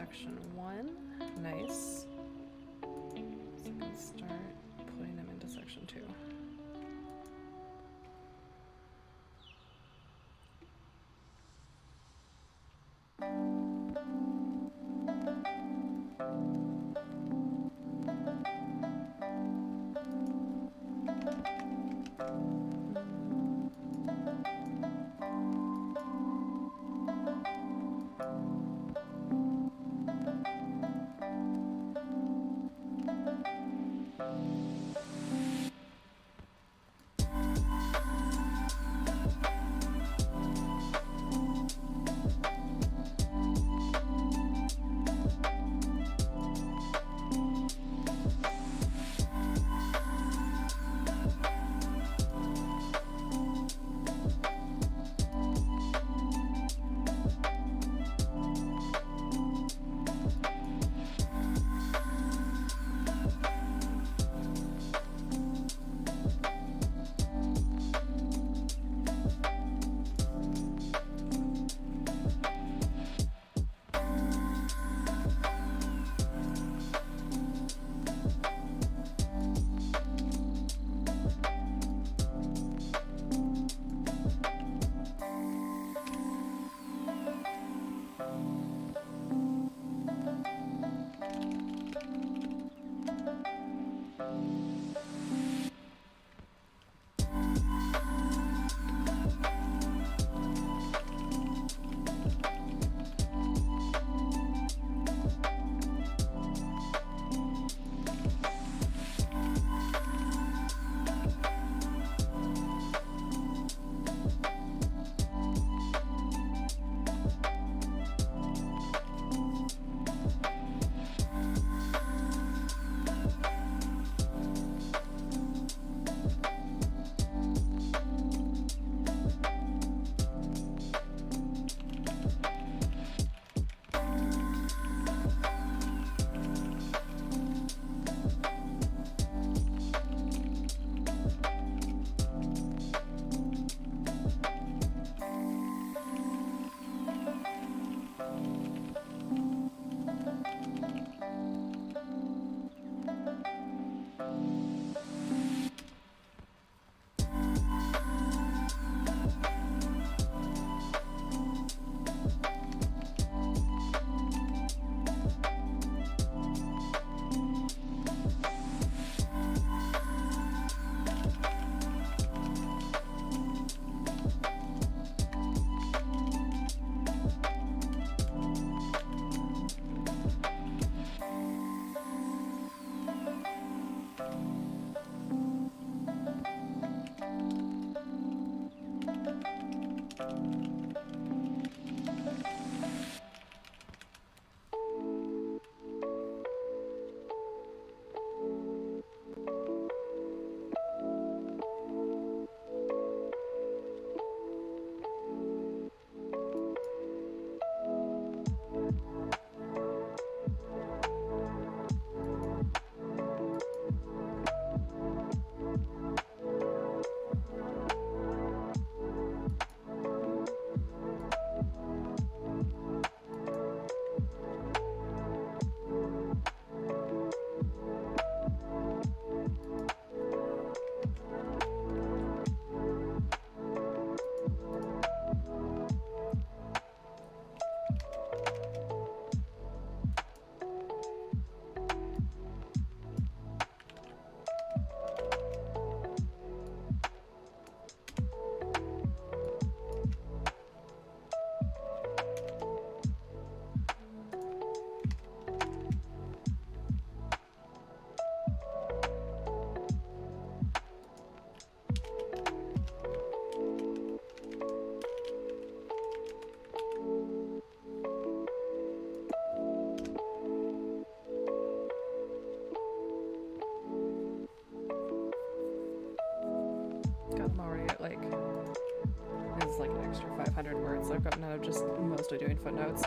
section 1. Nice. So I can start putting them into section 2. It's like an extra 500 words, so I've gotten out of just mostly doing footnotes.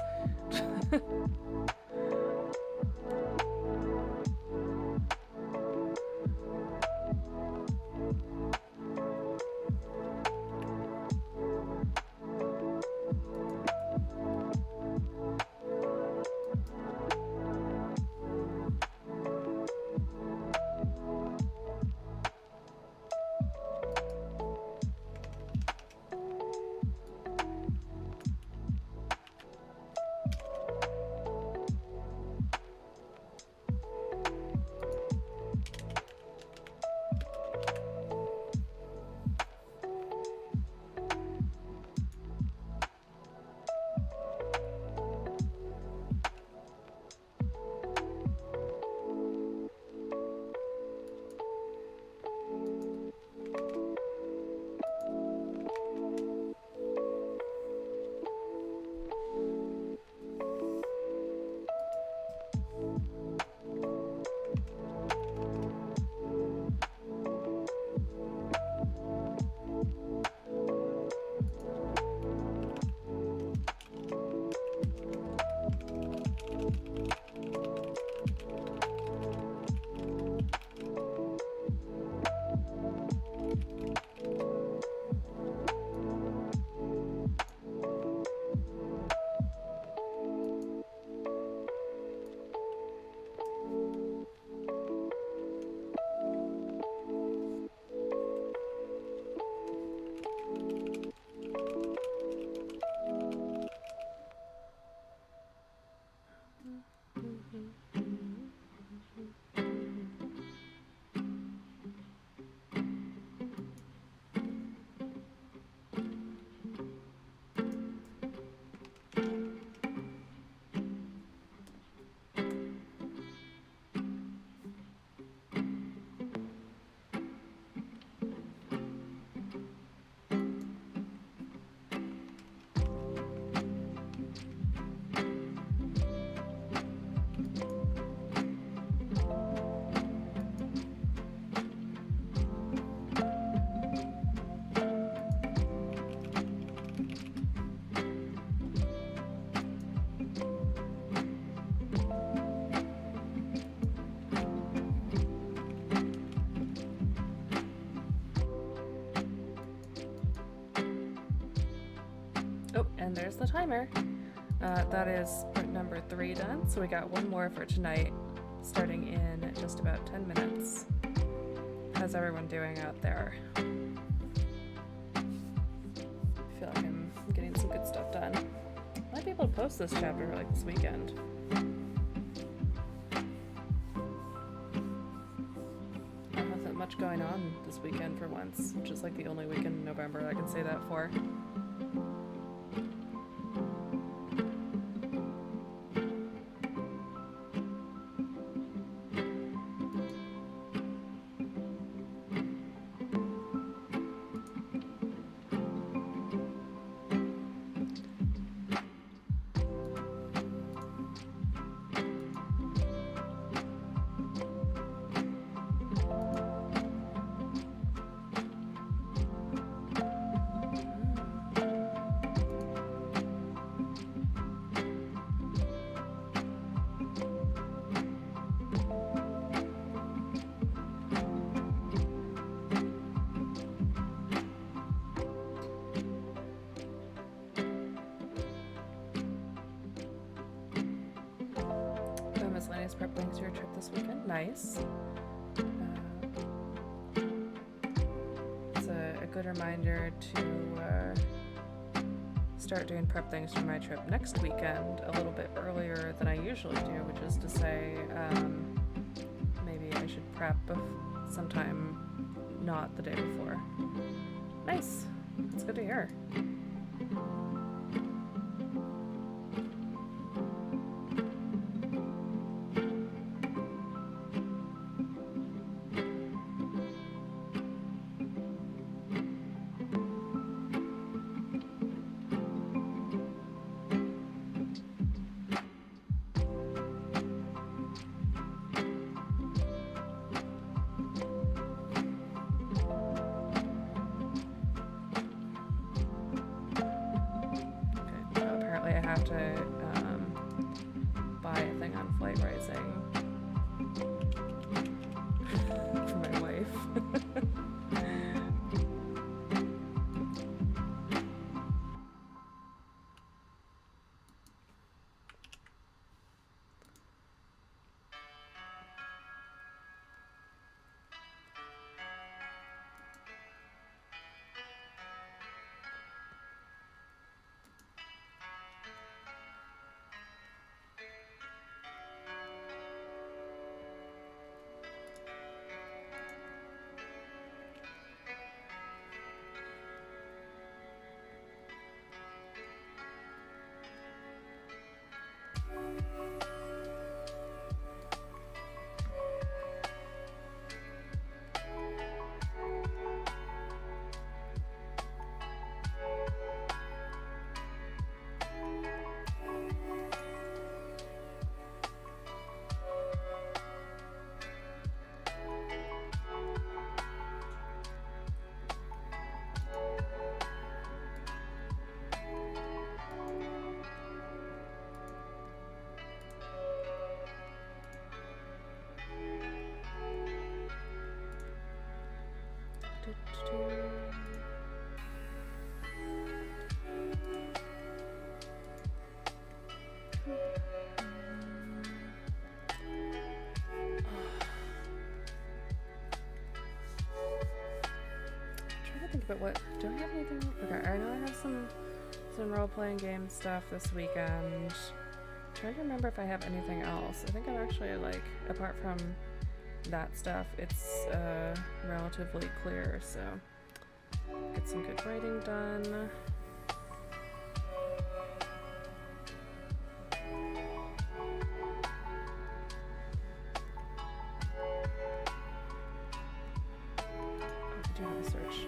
Oh, and there's the timer. That is part number 3 done, so we got one more for tonight, starting in just about 10 minutes. How's everyone doing out there? I feel like I'm getting some good stuff done. I might be able to post this chapter like this weekend. There wasn't much going on this weekend for once, which is like the only weekend in November I can say that for. Miscellaneous prep links to your trip this weekend. Nice. It's a good reminder to start doing prep things for my trip next weekend a little bit earlier than I usually do, which is to say maybe I should prep sometime not the day before. Nice. That's good to hear. To buy a thing on Flight Rising for my wife. Trying to think about what. Do I have anything? Okay, I know I have some role-playing game stuff this weekend. Trying to remember if I have anything else. I think I'm actually like, apart from that stuff, it's relatively clear. So get some good writing done. I do have a search.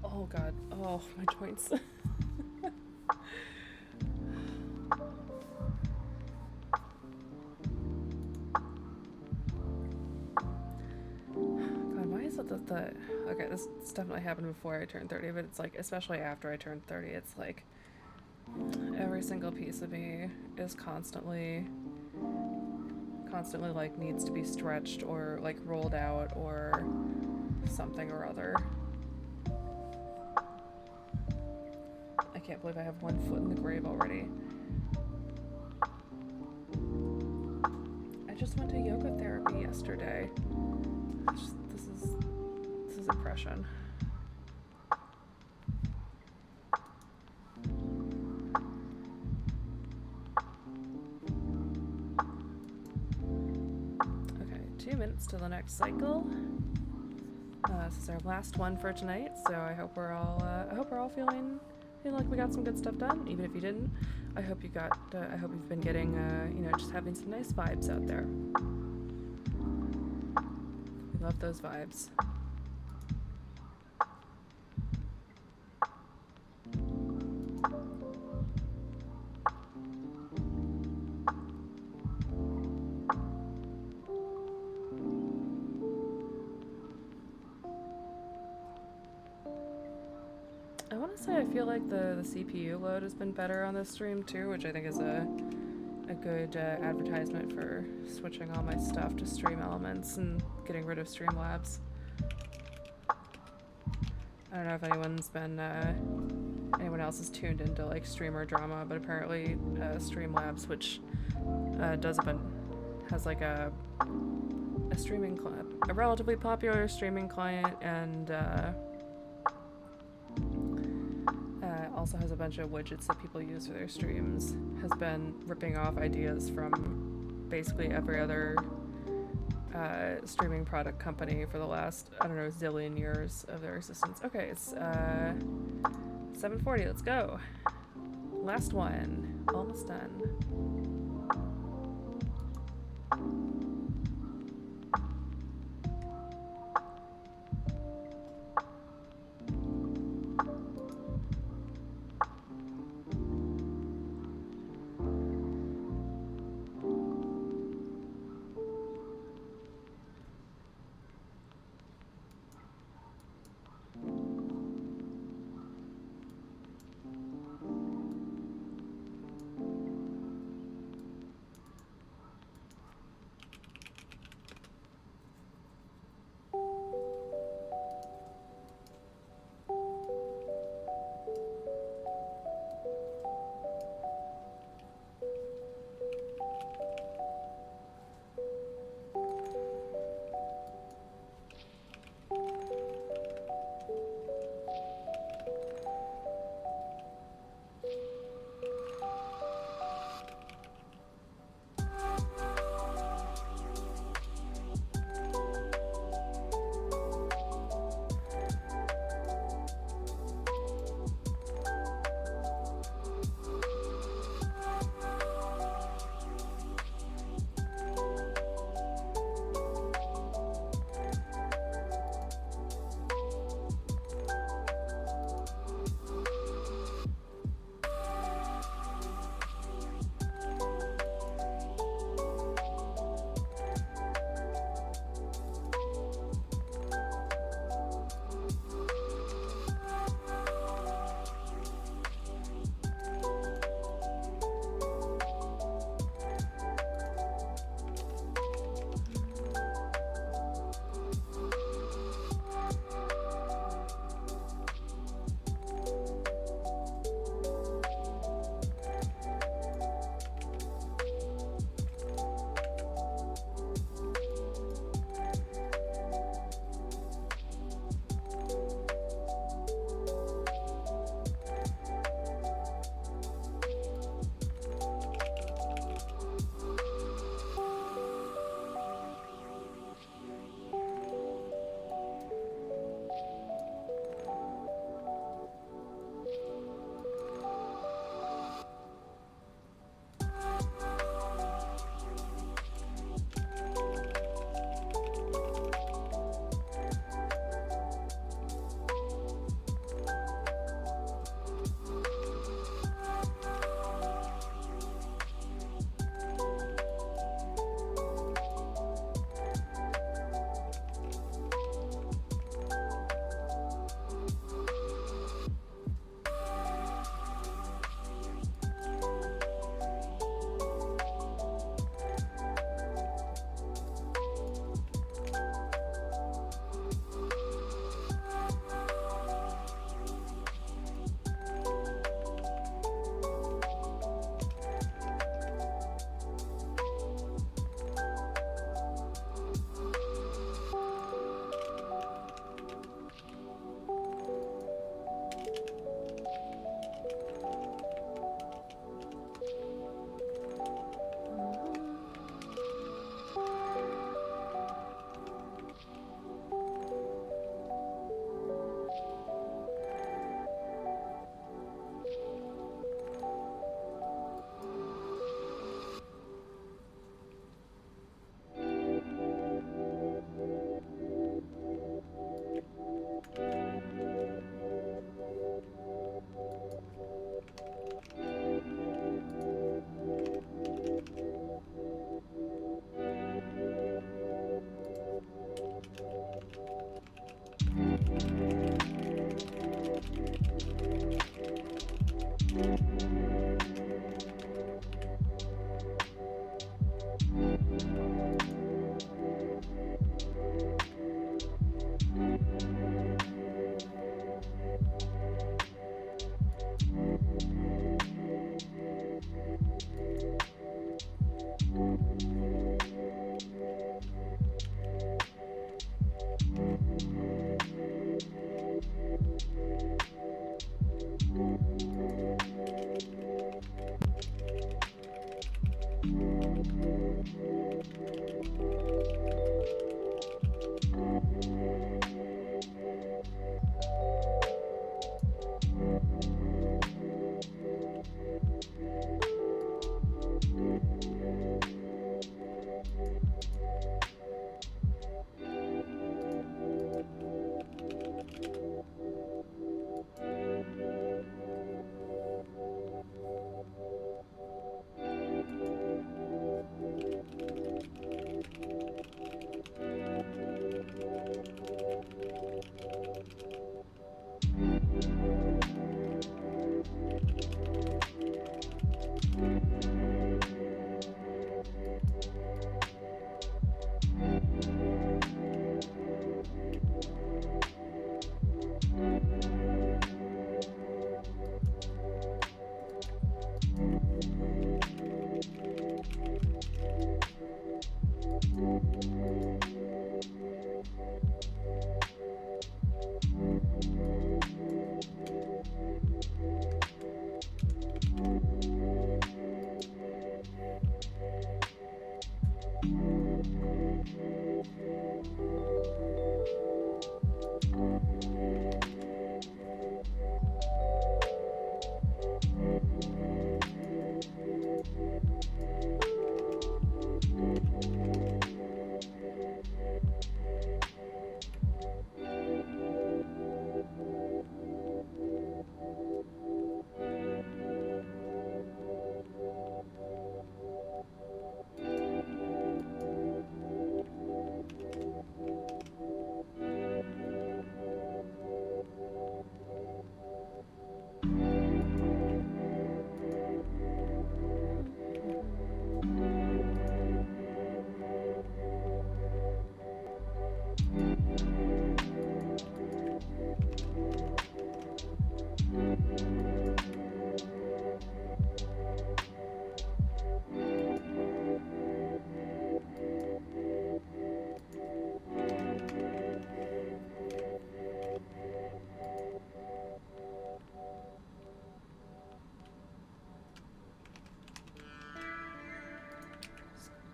Oh god. Oh, my joints. God, why is it that the... Okay, this definitely happened before I turned 30, but it's like, especially after I turned 30, it's like every single piece of me is constantly like needs to be stretched or like rolled out or something or other. I can't believe I have one foot in the grave already. I just went to yoga therapy yesterday. This is oppression. Okay, 2 minutes to the next cycle. This is our last one for tonight, so I hope we're all feeling like we got some good stuff done. Even if you didn't, I hope you've been getting, just having some nice vibes out there. We love those vibes. I want to say I feel like the CPU load has been better on this stream too, which I think is a good advertisement for switching all my stuff to Stream Elements and getting rid of Streamlabs. I don't know if anyone's been anyone else is tuned into like streamer drama, but apparently Streamlabs, which does a has like a streaming client, a relatively popular streaming client, and also has a bunch of widgets that people use for their streams, has been ripping off ideas from basically every other streaming product company for the last, I don't know, zillion years of their existence. Okay, it's 7:40, let's go. Last one, almost done.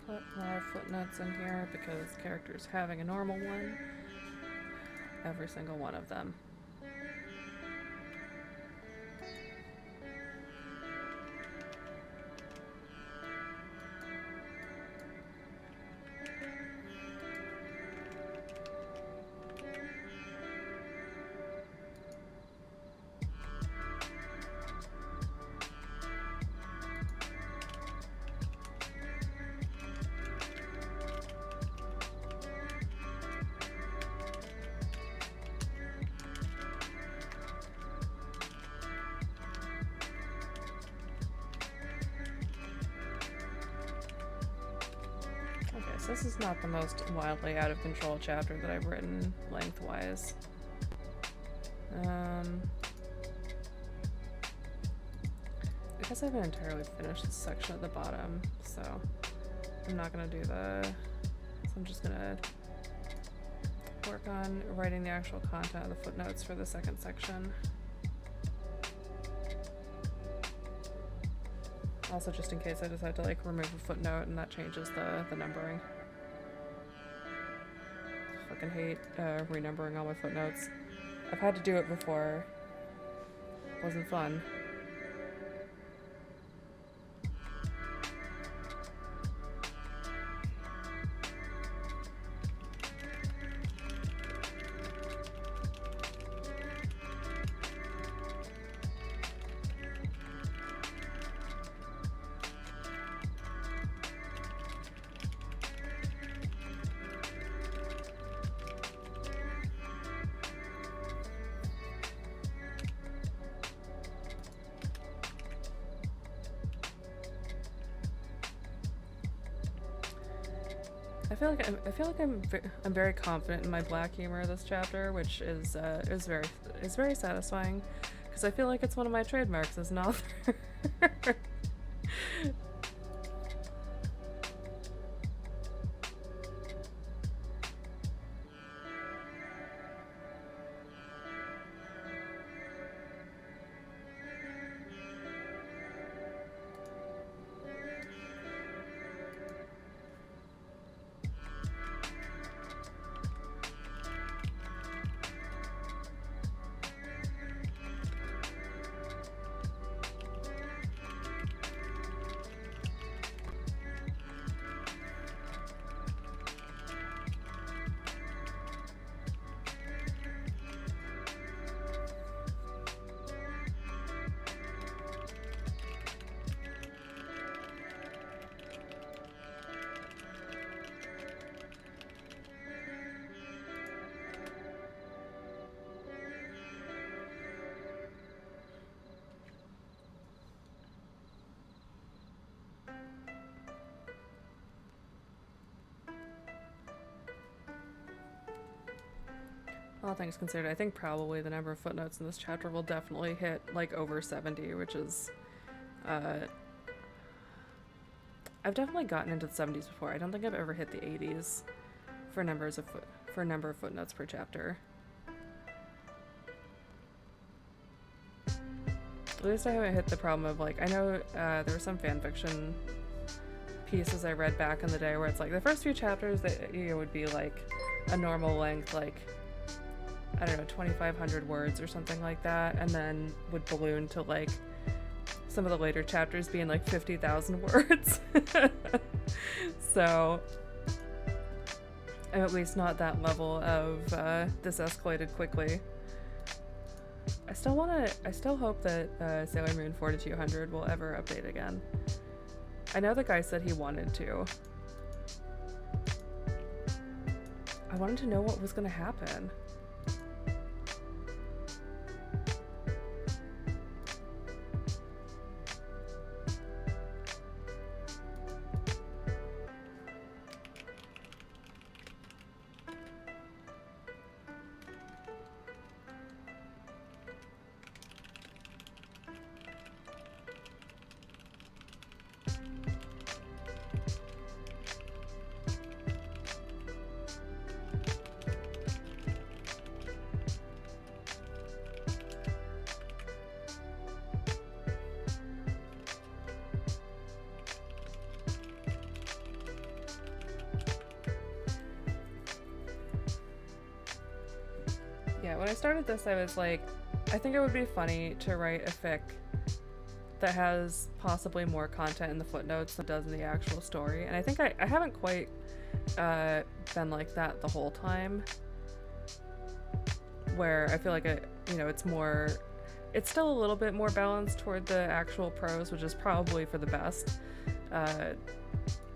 Put a lot of footnotes in here because characters having a normal one. Every single one of them. This is not the most wildly out of control chapter that I've written lengthwise. I guess I haven't entirely finished this section at the bottom, so I'm not gonna do so I'm just gonna work on writing the actual content of the footnotes for the second section. Also, just in case I decide to like remove a footnote and that changes the numbering. I fucking hate renumbering all my footnotes. I've had to do it before. It wasn't fun. I feel like I'm very confident in my black humor this chapter, which is very satisfying, because I feel like it's one of my trademarks as an author. all things considered, I think probably the number of footnotes in this chapter will definitely hit like over 70, which is I've definitely gotten into the 70s before. I don't think I've ever hit the 80s for number of footnotes per chapter. At least I haven't hit the problem of like, I know there were some fanfiction pieces I read back in the day where it's like the first few chapters that would be like a normal length, like I don't know, 2,500 words or something like that, and then would balloon to like some of the later chapters being like 50,000 words. So I'm at least not that level of this escalated quickly. I still hope that Sailor Moon 4200 will ever update again. I know the guy said he wanted to. I wanted to know what was gonna happen. Yeah, when I started this, I was like, I think it would be funny to write a fic that has possibly more content in the footnotes than it does in the actual story. And I think I haven't quite been like that the whole time, where I feel like it's still a little bit more balanced toward the actual prose, which is probably for the best,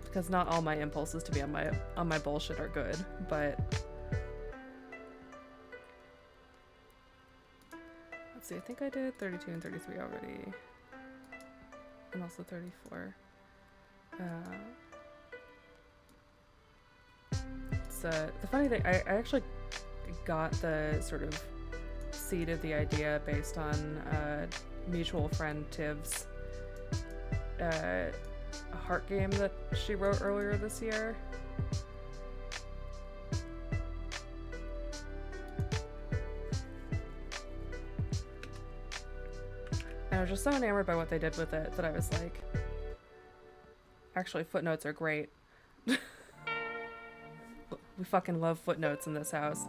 because not all my impulses to be on my bullshit are good, but let's see, I think I did 32 and 33 already, and also 34. So the funny thing, I actually got the sort of seed of the idea based on mutual friend Tiv's a heart game that she wrote earlier this year. And I was just so enamored by what they did with it that I was like, actually, footnotes are great. We fucking love footnotes in this house.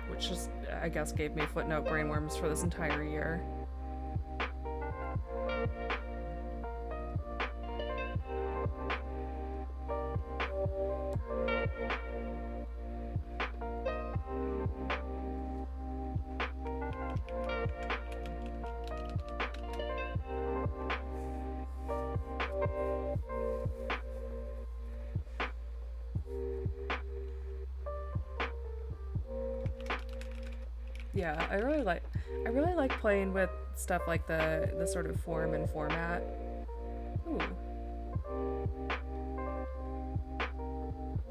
Which just, I guess, gave me footnote brainworms for this entire year. Yeah, I really like playing with stuff like the sort of form and format. Ooh.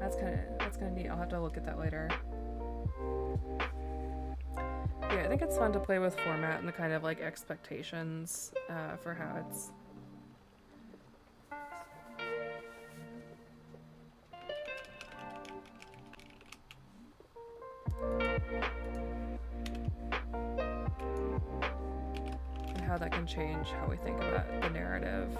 That's kind of neat. I'll have to look at that later. Yeah, I think it's fun to play with format and the kind of like expectations for how it's. And how that can change how we think about the narrative.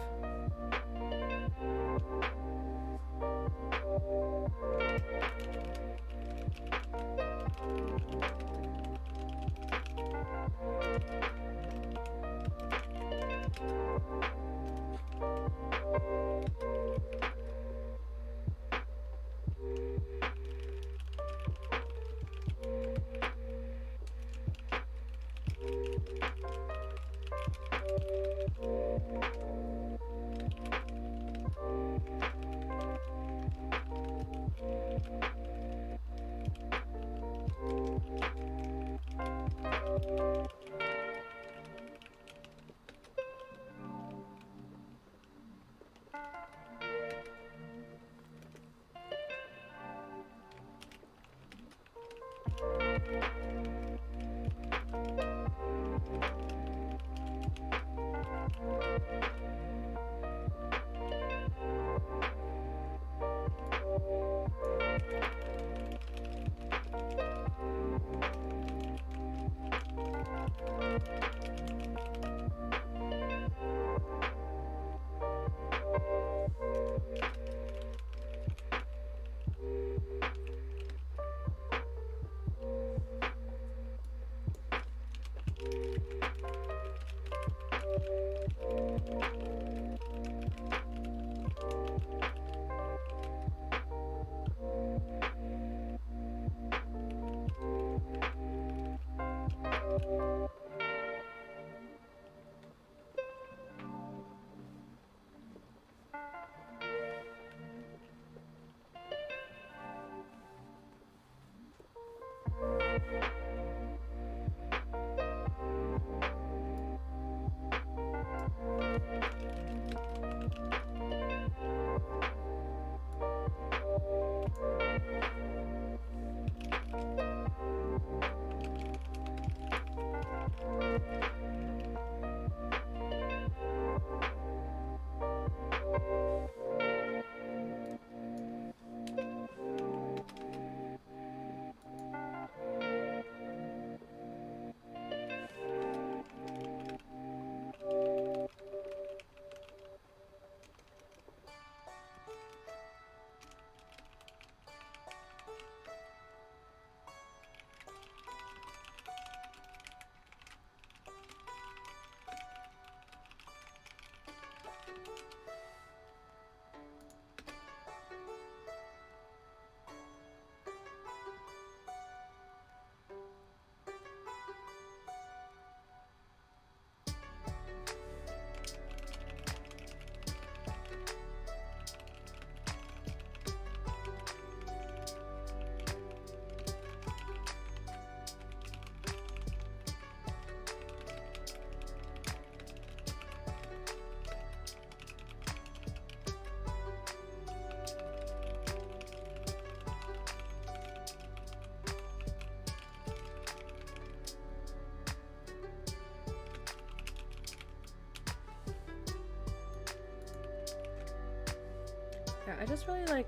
Yeah, I just really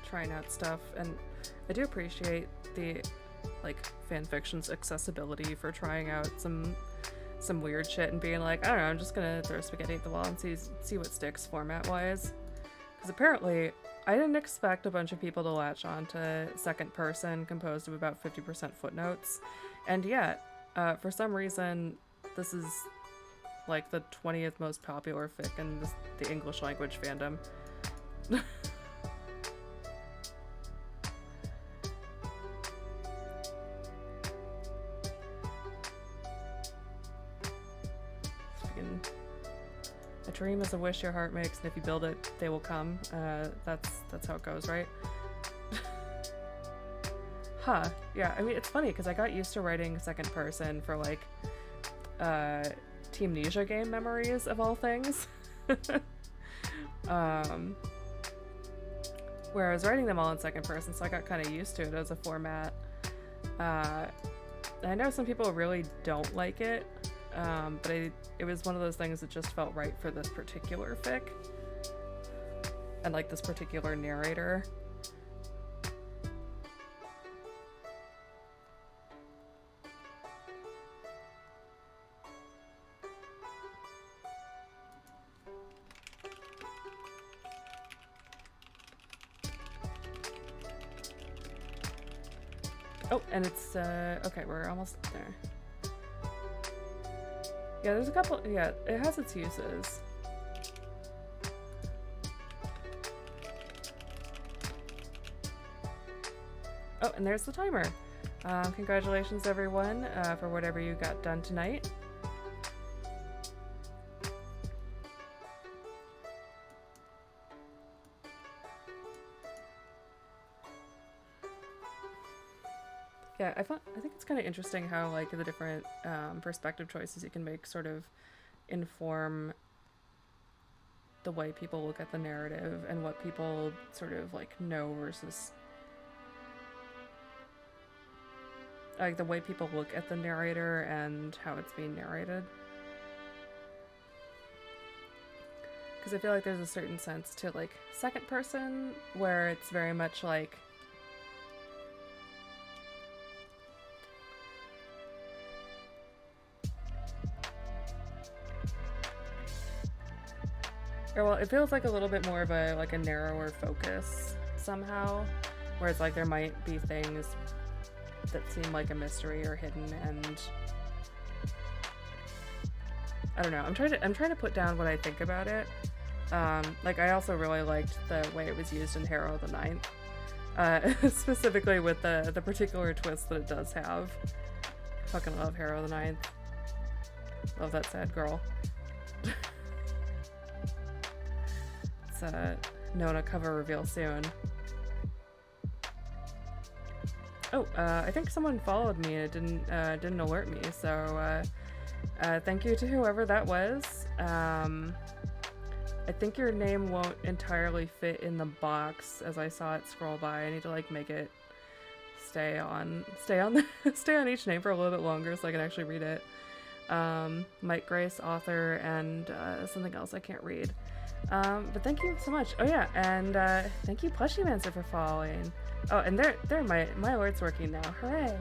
trying out stuff, and I do appreciate the like fan fiction's accessibility for trying out some weird shit and being like, I don't know, I'm just gonna throw spaghetti at the wall and see what sticks format wise. Because apparently, I didn't expect a bunch of people to latch on to second person composed of about 50% footnotes, and yet, for some reason, this is like the 20th most popular fic in the English language fandom. A dream is a wish your heart makes, and if you build it, they will come. That's how it goes, right? Huh. Yeah, I mean, it's funny, because I got used to writing second person for, like, Teamnesia game memories, of all things. Where I was writing them all in second person, so I got kind of used to it as a format. I know some people really don't like it, but it was one of those things that just felt right for this particular fic. And, like, this particular narrator. Oh, and it's, okay, we're almost there. Yeah, there's a couple, yeah, it has its uses. Oh, and there's the timer. Congratulations, everyone, for whatever you got done tonight. Yeah, I think it's kind of interesting how, like, the different perspective choices you can make sort of inform the way people look at the narrative and what people sort of, like, know versus, like, the way people look at the narrator and how it's being narrated. Because I feel like there's a certain sense to, like, second person where it's very much like, or, well, it feels like a little bit more of a, like, a narrower focus somehow, whereas, like, there might be things that seem like a mystery or hidden, and I don't know. I'm trying to put down what I think about it. Like, I also really liked the way it was used in Harrow the Ninth, specifically with the particular twist that it does have. Fucking love Harrow the Ninth. Love that sad girl. Nona cover reveal soon. Oh, I think someone followed me and it didn't alert me, so thank you to whoever that was. I think your name won't entirely fit in the box as I saw it scroll by. I need to, like, make it stay on each name for a little bit longer so I can actually read it. Mike Grace, author, and something else I can't read. But thank you so much. Oh yeah, and thank you Plushymancer for following. Oh, and there my alert's working now. Hooray!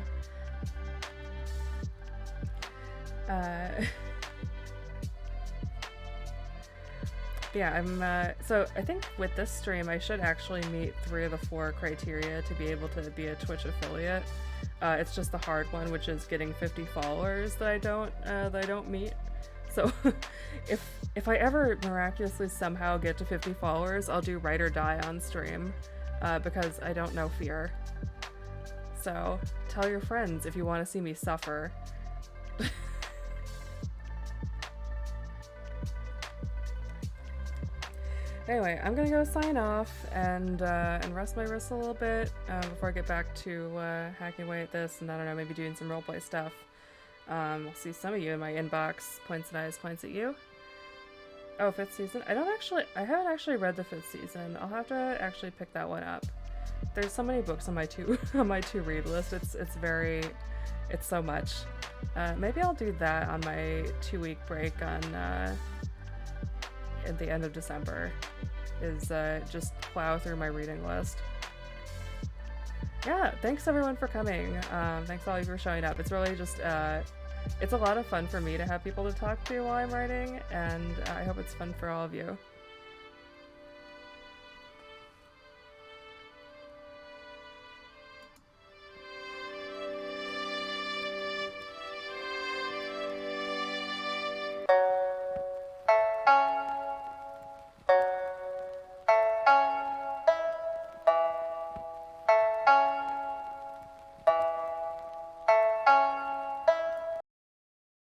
Yeah, I'm so I think with this stream I should actually meet 3 of the 4 criteria to be able to be a Twitch affiliate. It's just the hard one, which is getting 50 followers that I don't meet. So if I ever miraculously somehow get to 50 followers, I'll do Write or Die on stream, because I don't know fear. So tell your friends if you want to see me suffer. Anyway, I'm gonna go sign off and rest my wrists a little bit before I get back to hacking away at this, and I don't know, maybe doing some roleplay stuff. I'll see some of you in my inbox. Points and eyes, points at you. Oh, 5th season? I haven't actually read the 5th season. I'll have to actually pick that one up. There's so many books on my to read list. It's so much. Maybe I'll do that on my 2-week break on at the end of December is just plow through my reading list. Yeah, thanks everyone for coming. Thanks all of you for showing up. It's really just, it's a lot of fun for me to have people to talk to while I'm writing, and I hope it's fun for all of you.